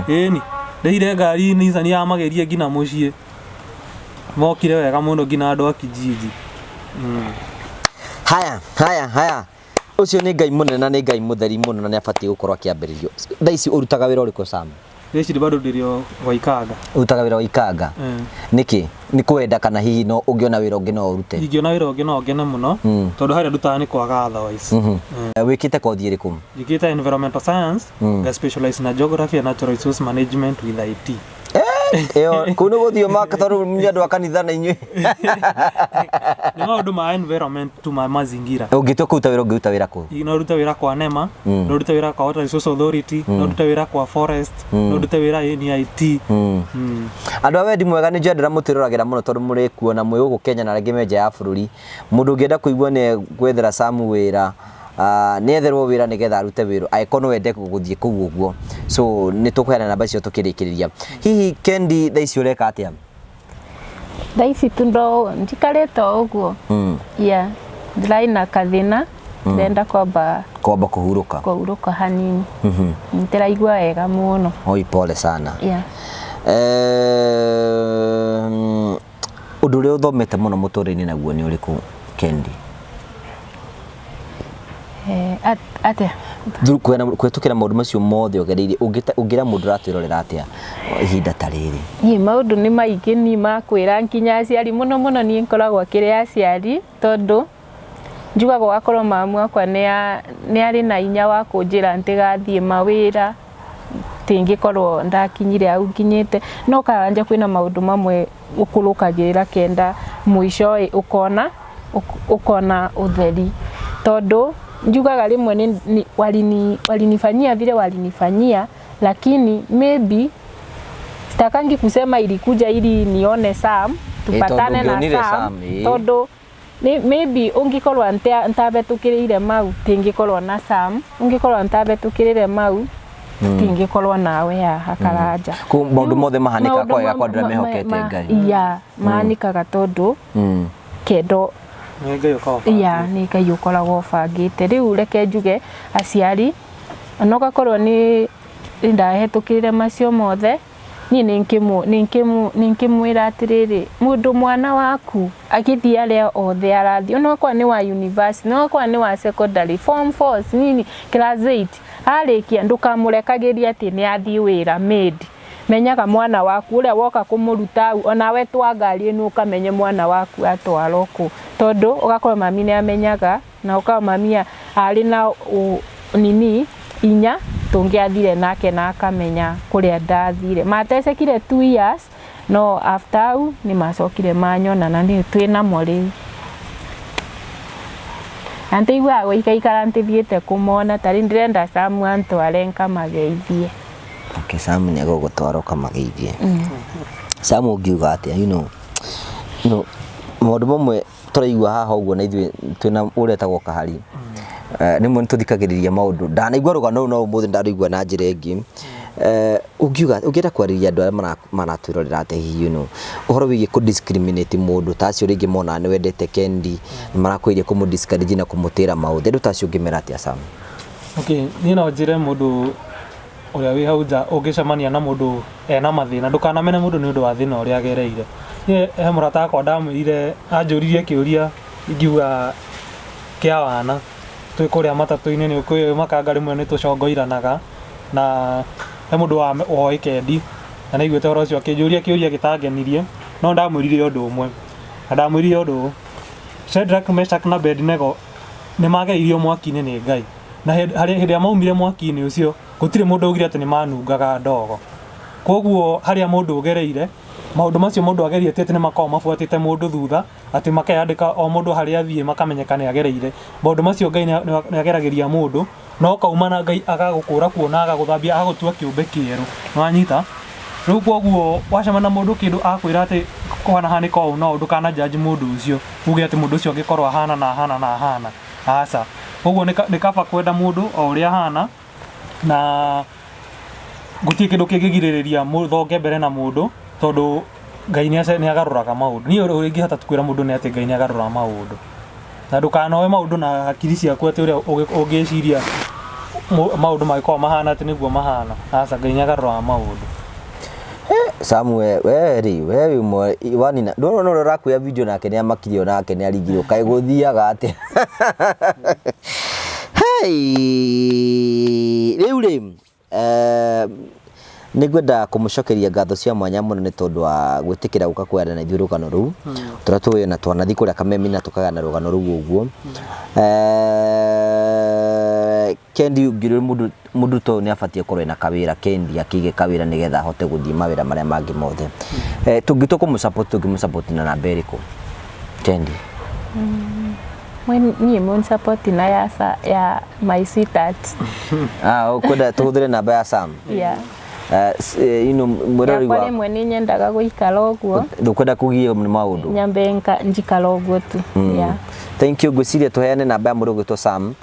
ĩni ndĩhire ngari Nissan yamagerie nginya mũciĩ mokire wega mũno nginya andũ a Kijiji haya ucio nĩ Ngai mũnene na nĩ Ngai mũtheri mũno na nĩ abatie gũkorwo akĩambĩrĩrio thaa ici ũrutaga wĩra ũrĩkũ Sam Rĩci bado ndĩrĩo wa Ikanga ũrutaga wĩra wa Ikanga nĩkĩ nĩ kwenda kana hihi no ũngĩona wĩra ũngĩ no ũrute ingĩona wĩra ũngĩ no ngene mũno tondũ harĩa ndutaga nĩ kwaga otherwise wĩkĩte kothi ĩrĩkũ njĩkĩte environmental science nga specialize na geography and natural resource management with IT Eo kuno gũthio maka tondũ nĩ andũ a kanitha na inyuĩ nĩ maũndũ ma environment tu ma mazingira ũngĩtua kũruta wĩra ũngĩruta wĩra kũ no ruta wĩra kwa NEMA no ruta wĩra kwa Water Resource Authority no ruta wĩra kwa forest no ruta wĩra NIT andũ a wendi mwega nĩ njendera mũtĩroragĩra mũno tondũ mũrĩ kuona mwĩ gũkũ Kenya na rĩngĩ menja ya bũrũri mũndũ ũngĩenda kũigua nĩ gwethera Sam wĩra nĩ etherwo wĩra nĩgetha arute wĩra angĩkorwo no wende gũthiĩ kũu ũguo so nĩ tũkũheana namba icio tũkĩrĩkĩrĩria hihi Kendi thaa ici ũreka atĩa thaa ici tu njikarĩte ũguo ndĩrarĩ na kathĩna ndĩrenda kwamba kũhurũka hanini ndĩraigua wega mũno oi pole sana ũndũ ũrĩa ũthomete mũno mũtũrĩre-inĩ naguo nĩ ũrĩkũ Kendi atĩa kwĩtũkĩra maũndũ macio mothe ũgereire ũngĩra mũndũ ũratwĩrorera atĩa ihinda ta rĩrĩ maũndũ nĩ maingĩ ni makwĩra nginya aciari mũno niĩ ngoragwo akĩrĩ aciari tondũ njugaga wakorwo mamu wakwa nĩ arĩ na hinya wa kũnjĩra ntigathiĩ mawĩra tingĩkorwo ndakinyire au nginyĩte no kanja kwĩna maũndũ mamwe ũkũrũkagĩrĩra kenda mũico ũkona ũtheri tondũ njugaga rĩmwe walinifanyia vile walinifanyia lakini maybe sitakangi kusema ilikuja ili nione Sam tupatane na Sam tondũ maybe ungikorwo ntabetũkĩrĩire mau tingĩkorwo na Sam ungikorwo ntabetũkĩrĩire mau tingĩkorwo nawe haha Karanja maũndũ mothe mahanĩka kwega kwa ndĩra mehokete Ngai mahanĩkaga tondũ kendo nĩ Ngai ũkoragwo bangĩte rĩu reke njuge aciari ona ũgakorwo nĩ ndahĩtũkĩrĩre macio mothe niĩ nĩngĩmwĩra atĩrĩrĩ mũndũ mwana waku agĩthiĩ arĩa othe arathiĩ ona okorwo nĩ wa university ona okorwo nĩ wa secondary form 4 nini class 8 arĩkia ndũkamũrekagĩria atĩ nĩ athiĩ wĩra made menyaga mwana waku ũrĩa woka kũmũruta onawe twa ngari ĩno ũkamenye mwana waku atwarwo kũ tondũ ũgakorwo mami nĩ amenyaga na ũkawa mami arĩ na nini inya tũngĩathire nake na akamenya kũrĩa ndathire matecekire 2 years no after au nĩ macokire manyona na nĩ twĩnamo rĩu antĩiguaga gũikaikara ntĩthiĩte kũmona tarĩ ndĩrenda Sam antware nkamageithie Sam nĩ agũgũtwara ũkamageithie Sam ũngiuga atĩa maũndũ mamwe tũraigua haha ũguo na ithuĩ twĩna ũretagwo kahari nĩmwe nĩtũthikagĩrĩria maũndũ ndanaigua rũgano rũu no ũmũthĩ ndarũigua na njĩra ĩngĩ ũngiuga ũngĩenda kwarĩria andũ arĩa maratwĩrorera atĩ hihi ũhoro wĩgiĩ kũ-discriminate mũndũ ta acio rĩngĩ mona nĩ wendete Kendi nĩmarakwĩria kũmũ-discourage na kũmũtĩra maũndũ andũ ta acio ũngĩmera atĩa Sam niĩ no njĩre mũndũ ũrĩa wĩ hau nja ũngĩcemania na mũndũ ena mathĩna ndũkanamene mũndũ nĩ ũndũ wa thĩna ũrĩa agereire niĩ he mũrata wakwa ndamwĩrire anjũririe kĩũria ingiuga kĩa wana twĩ kũrĩa matatũ-inĩ nĩ ũkũĩ makanga rĩmwe nĩ tũcongoiranaga na he mũndũ woĩ Kendi na nĩaiguĩte ũhoro ũcio akĩnjũria kĩũria gĩtangenirie no ndamwĩrire ũndũ ũmwe na ndamwĩrire ũndũ ũũ Shadrack, Meshach na Abednego nĩ mageirio mwaki-inĩ nĩ Ngai na hĩndĩ ĩrĩa maumire mwaki-inĩ ũcio gutire mundu ugire ati ni manungaga ndogo koguo haria mundu ugereire maundu macio mundu ageriete ati ni makao mafuatite mundu thutha ati makeyandika o mundu haria athie makamenyeka ni agereire maundu macio Ngai ni agerageria mundu no kaumana Ngai agagukura kuona agaguthambia agagutua kiumbe kieru nwanyita riu koguo wacemana mundu kindu akwira ati kwana hani ko no ndukana judge mundu ucio uge ati mundu ucio angikorwo ahana na ahana na ahana aca koguo ni kaba kwenda mundu o uria ahana na gutie kindu kingigiririria muthonge mbere na mundu tondu Ngai ni agaruraga maundu ni ungihota tukwira mundu ni ati Ngai ni agarura maundu na ndukanoe maundu na hakiri ciaku ati uria ungiciria maundu magiko mahana ati niguo mahana aca Ngai ni agarura maundu. Samuel we wani na no rakuya video nake ni amakirio nake ni arigiro kai guthiaga ati hey riu nigwenda kumucokeria ngatho cia mwanya muno ni tondu wa gwitikira guka kwenda na ithuĩ rũgano rũu turatuwe na twanathi kuria Kamemi na tukagana rũgano rũu ũguo Kendi ngire mundu to ni abatie korwe na kawira Kendi akige kawira nigetha ahote guthii mawira maria mangi mothe tungito kumusupport na namba ĩrĩkũ Kendi ni mun support na ya my sweetheart ukwenda tuhuthire namba ya Sam yeah murari wa kwa rimwe ni nyendaga guikara uguo ndukwenda kugia ni maundu nyambe njikara uguo tu yeah thank you gwiciria tuheane namba ya mundu gwitwo Sam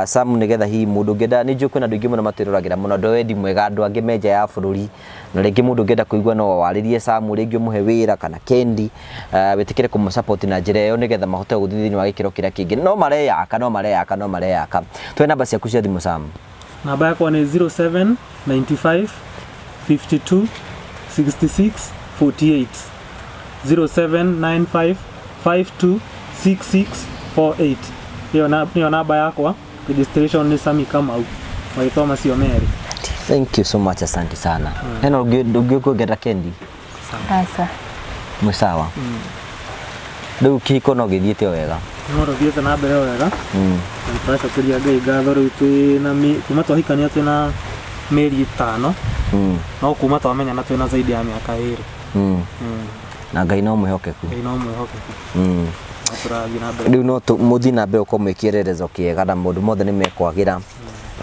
Sam nigetha hi mundu ngenda ni njukwe na ndu ingi muno matiruragira muno ndo wendi mwega andu angi menja ya bururi na ringi mundu ngenda kuigua no waririe Sam ringi muhe wira kana Kendi wetikire kumusupport na njira yo nigetha mahote guthii thini wa gikiro kiria kingi no mareyaka twe namba ciaku cia thimu Sam namba yakwa ni 0795 52 66 48 0795 52 66 48 hiyo namba yakwa registration ni Sami Kamau waitwa Macio Meri. Thank you so much, asante sana. Heno ndugu ngenda Kendi asa musawa ndu kiko no githiete wega no githiete na mbere wega nipasa kuria Ngai ngatho riu twina kuma twahikania twina meri 5 no kuma twamenyana twina zaidi ya miaka 2 na Ngai no mwihokeku riu no muthi na mbere ukomwe kiererezo kiega na mundu mothe ni mekwagira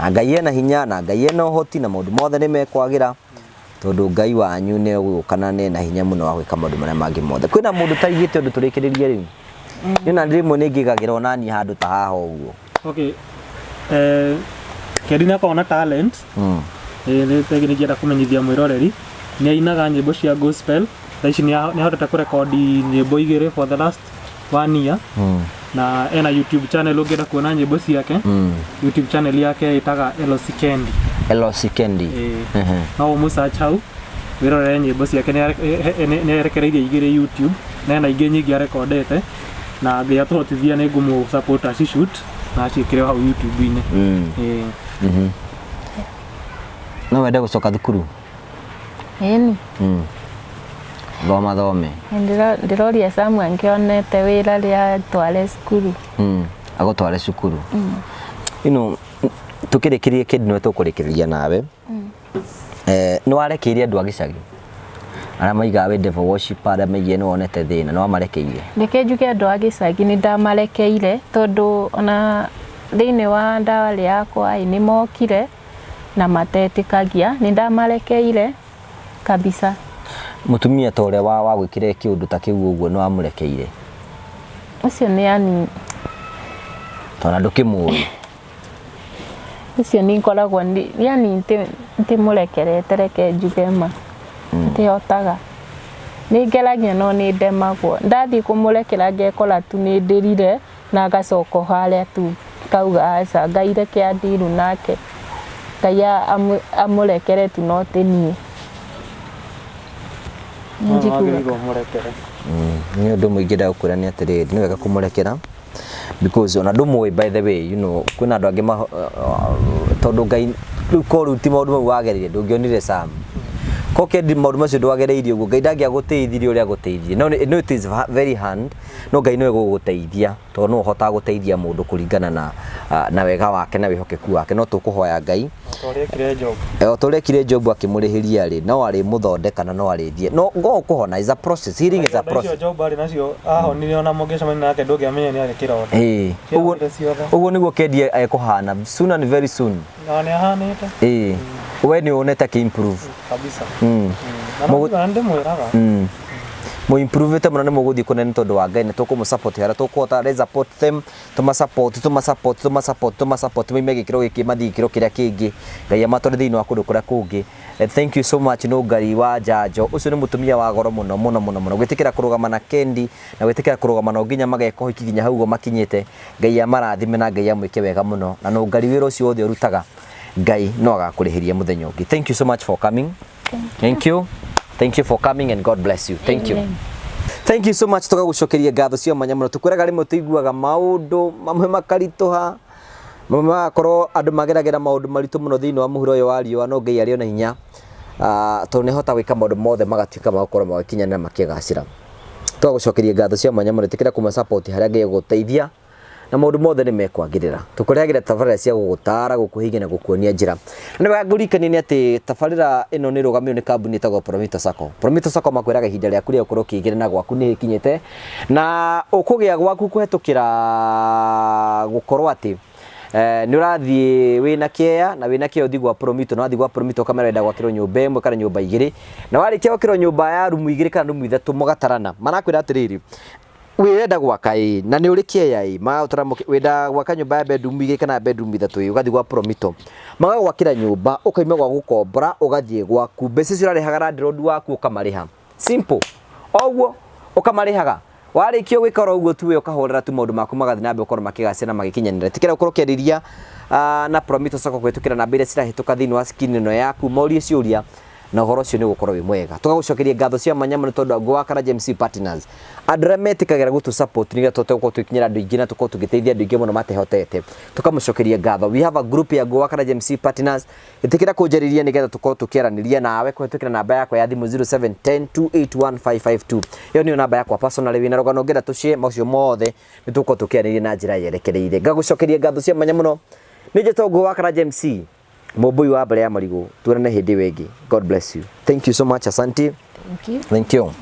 na Ngai ena hinya na Ngai ena uhoti na mundu mothe ni mekwagira tondu Ngai wanyu ni ugukana na hinya muno wa gwika maundu maria mangi mothe kwina mundu taigite undu turikiririe riu na ndimwe ni ngigagira onani handu ta haha uguo okay Kendi na kona talent ni teginijira kumenyithia mwiroreri ni ainaga nyimbo cia gospel thaici ni ahotete kurekodi nyimbo igire for the last 1 year na ena YouTube channel ungenda kuona nyimbo ciake YouTube channel yake itaga LC Kendi no musearch hau wirorere nyimbo ciake ni erekereirie igire YouTube na ena ingi nyingi arekondete na ngia tuhotithia ni ngumu support as shoot na ciikire hau YouTube-ini no wende gucoka thukuru eni thome ndiroria Samu angionete wira ria tware cukuru agutware cukuru tukirikirie Kendi no tukurikiria nawe no arekeire andu agicagi ara maiga we devil worship ara maiye no onete thina no amarekeire ndeke njuke andu agicagi ni ndamarekeire tondu ona thiini wa ndawari yakwa ni mokire na matetikagia ni ndamarekeire kabisa mutumia tore wa gwikire kiundu ta kiu uguo no amurekeire ucio ni yani tona ndukimuri ucio ni ngoragwo yani ntimurekerete reke njugema ntihotaga ni ngeragia no ni ndemagwo ndathi kumurekera ngekora tu ni ndirire na gacoko haria tu kauga aca Ngai reke andiru nake Ngai amurekere tu no tinie ni undu mwingi ndakwira ni atiriri ni wega kumurekera because ona ndumwe by the way kwina andu angi tondu Ngai riu koru ti maundu mau wagerire ndungionire Sam ko kendi maundu macio ndwagereirie uguo Ngai ndangĩagũteithirie ũrĩa agũteithirie no it is very hand no Ngai no egũgũteithia tondũ no ũhotaga gũteithia mũndũ kũringana na wega wake na wĩhokeku wake no tũkũhoya Ngai o tũrekire Job akĩmũrĩhĩria rĩ no arĩ mũthondeka na no arĩthie no go kũhona is a process, healing is a process. Job arĩ nacio ahonire ona mũngĩcemania nake ndũngĩamenya nĩ agĩkĩronda ũguo nĩguo kendi ekũhana soon and very soon na nĩ ahanĩte we nĩ wonete akĩ-improve kabisa na ndĩ mwĩraga mu-improvete mũno nĩ mũgũthiĩ kũnene tondũ wa Ngai nĩ tũkũmũ-support harĩa tũkũhota re support them tũma-support moime gĩkĩro gĩkĩ mathiĩ gĩkĩro kĩrĩa kĩngĩ Ngai amatware thĩinĩ wa kũndũ kũrĩa kũngĩ. Thank you so much no Ngai wa Njanjo ũcio nĩ mũtumia wa goro mũno gwĩtĩkĩra kũrũgama na Kendi na gwĩtĩkĩra kũrũgama na nginya mageka ũhiki nginya hau makinyĩte. Ngai amarathime na Ngai amwĩke wega mũno na no Ngai wĩra ũcio wothe ũrutaga Ngai no agakũrĩhĩria mũthenya ũngĩ. Thank you so much for coming. Thank you for coming and God bless you. Thank you. Thank you so much tũgagũcokeria ngatho cia mwanya mũno tũkwĩraga rĩmwe tũiguaga maũndũ mamwe makaritũha mamwe magakorwo andũ mageragĩra maũndũ maritũ mũno thĩinĩ wa mũhuro ũyũ wa riũa no Ngai arĩ ona hinya tondũ nĩ ahota gwĩka maũndũ mothe magatuĩka magũkorwo magĩkinyanĩra makĩgacĩra. Tũgagũcokeria ngatho cia mwanya mũno tĩkĩra kũma-support harĩa Ngai egũgũteithia na maũndũ mothe nĩ mekwagĩrĩra. Tũkũrehagĩra tabarĩra cia gũgũtara gũkũhigia na gũkuonia njĩra. Nĩ wega ngũririkanie nĩ atĩ tabarĩra ĩno nĩ ĩrũgamĩrĩirwo nĩ kambuni ĩtagwo Prometo Sacco. Prometo Sacco makwĩraga ihinda rĩaku rĩa gũkorwo ũkĩigĩra gwaku nĩ rĩkinyĩte na ũkũgĩa gwaku kũhetũkĩra gũkorwo atĩ nĩ ũrathiĩ wĩna kĩeya na wĩna kĩeya ũthiĩ gwa Prometo na wathiĩ gwa Prometo ũkamera wenda gwakĩrwo nyũmba ĩmwe kana nyũmba igĩrĩ na warĩkia gwakĩrwo nyũmba ya rumu igĩrĩ kana rumu ithatũ mũgatarana marakwĩra atĩrĩrĩ wenda gwaka na nĩ ũrĩ kĩeya magagũtara wenda gwaka nyũmba ya bedroom igĩrĩ kana bedroom ithatũ ũgathiĩ gwa Prometo magagwakĩra nyũmba ũkaima gwa gũkombora ũgathiĩ gwaku mbeca icio ũrarĩhaga landlord waku ũkamarĩha simple oguo ũkamarĩhaga warĩkia gwĩka ũguo tu ũkahũrĩra tu maũndũ maku magathiĩ na mbere gũkorwo makĩgacĩra na magĩkinyanĩra. Tĩkĩra gũkorwo ũkĩarĩria na Prometo Sacco kũhĩtũkĩra namba iria cirahĩtũka thĩinĩ wa screen ĩno yaku morie ciũria na ũhoro ũcio nĩ ũgũkorwo wĩ mwega. Tũgagũcokeria ngatho cia mwanya mũno tondũ wa Karanja MC Partners andũ arĩa metĩkagĩra gũtũ-support nĩgetha tũkorwo tũkinyĩra andũ aingĩ na tũkorwo tũgĩteithia andũ aingĩ mũno matehotete. Tũkamũcokeria ngatho. We have a group ya Karanja MC Partners. Ĩtĩkĩra kũnjarĩria nĩgetha tũkorwo tũkĩaranĩria nawe kũhĩtũkĩra namba yakwa ya thimũ 0710281552. Ĩyo nĩyo namba yakwa personally wĩna rũgano ũngĩenda tũshare macio mothe nĩ tũkorwo tũkĩaranĩria na njĩra yerekereire. Ngagũcokeria ngatho cia mwanya mũno. Nĩ njĩtagwo Karanja MC Mũmbui wa Mbere ya Marigũ. Tuonane hĩndĩ ĩyo ĩngĩ. God bless you. Thank you so much. Asante. Thank you. Thank you.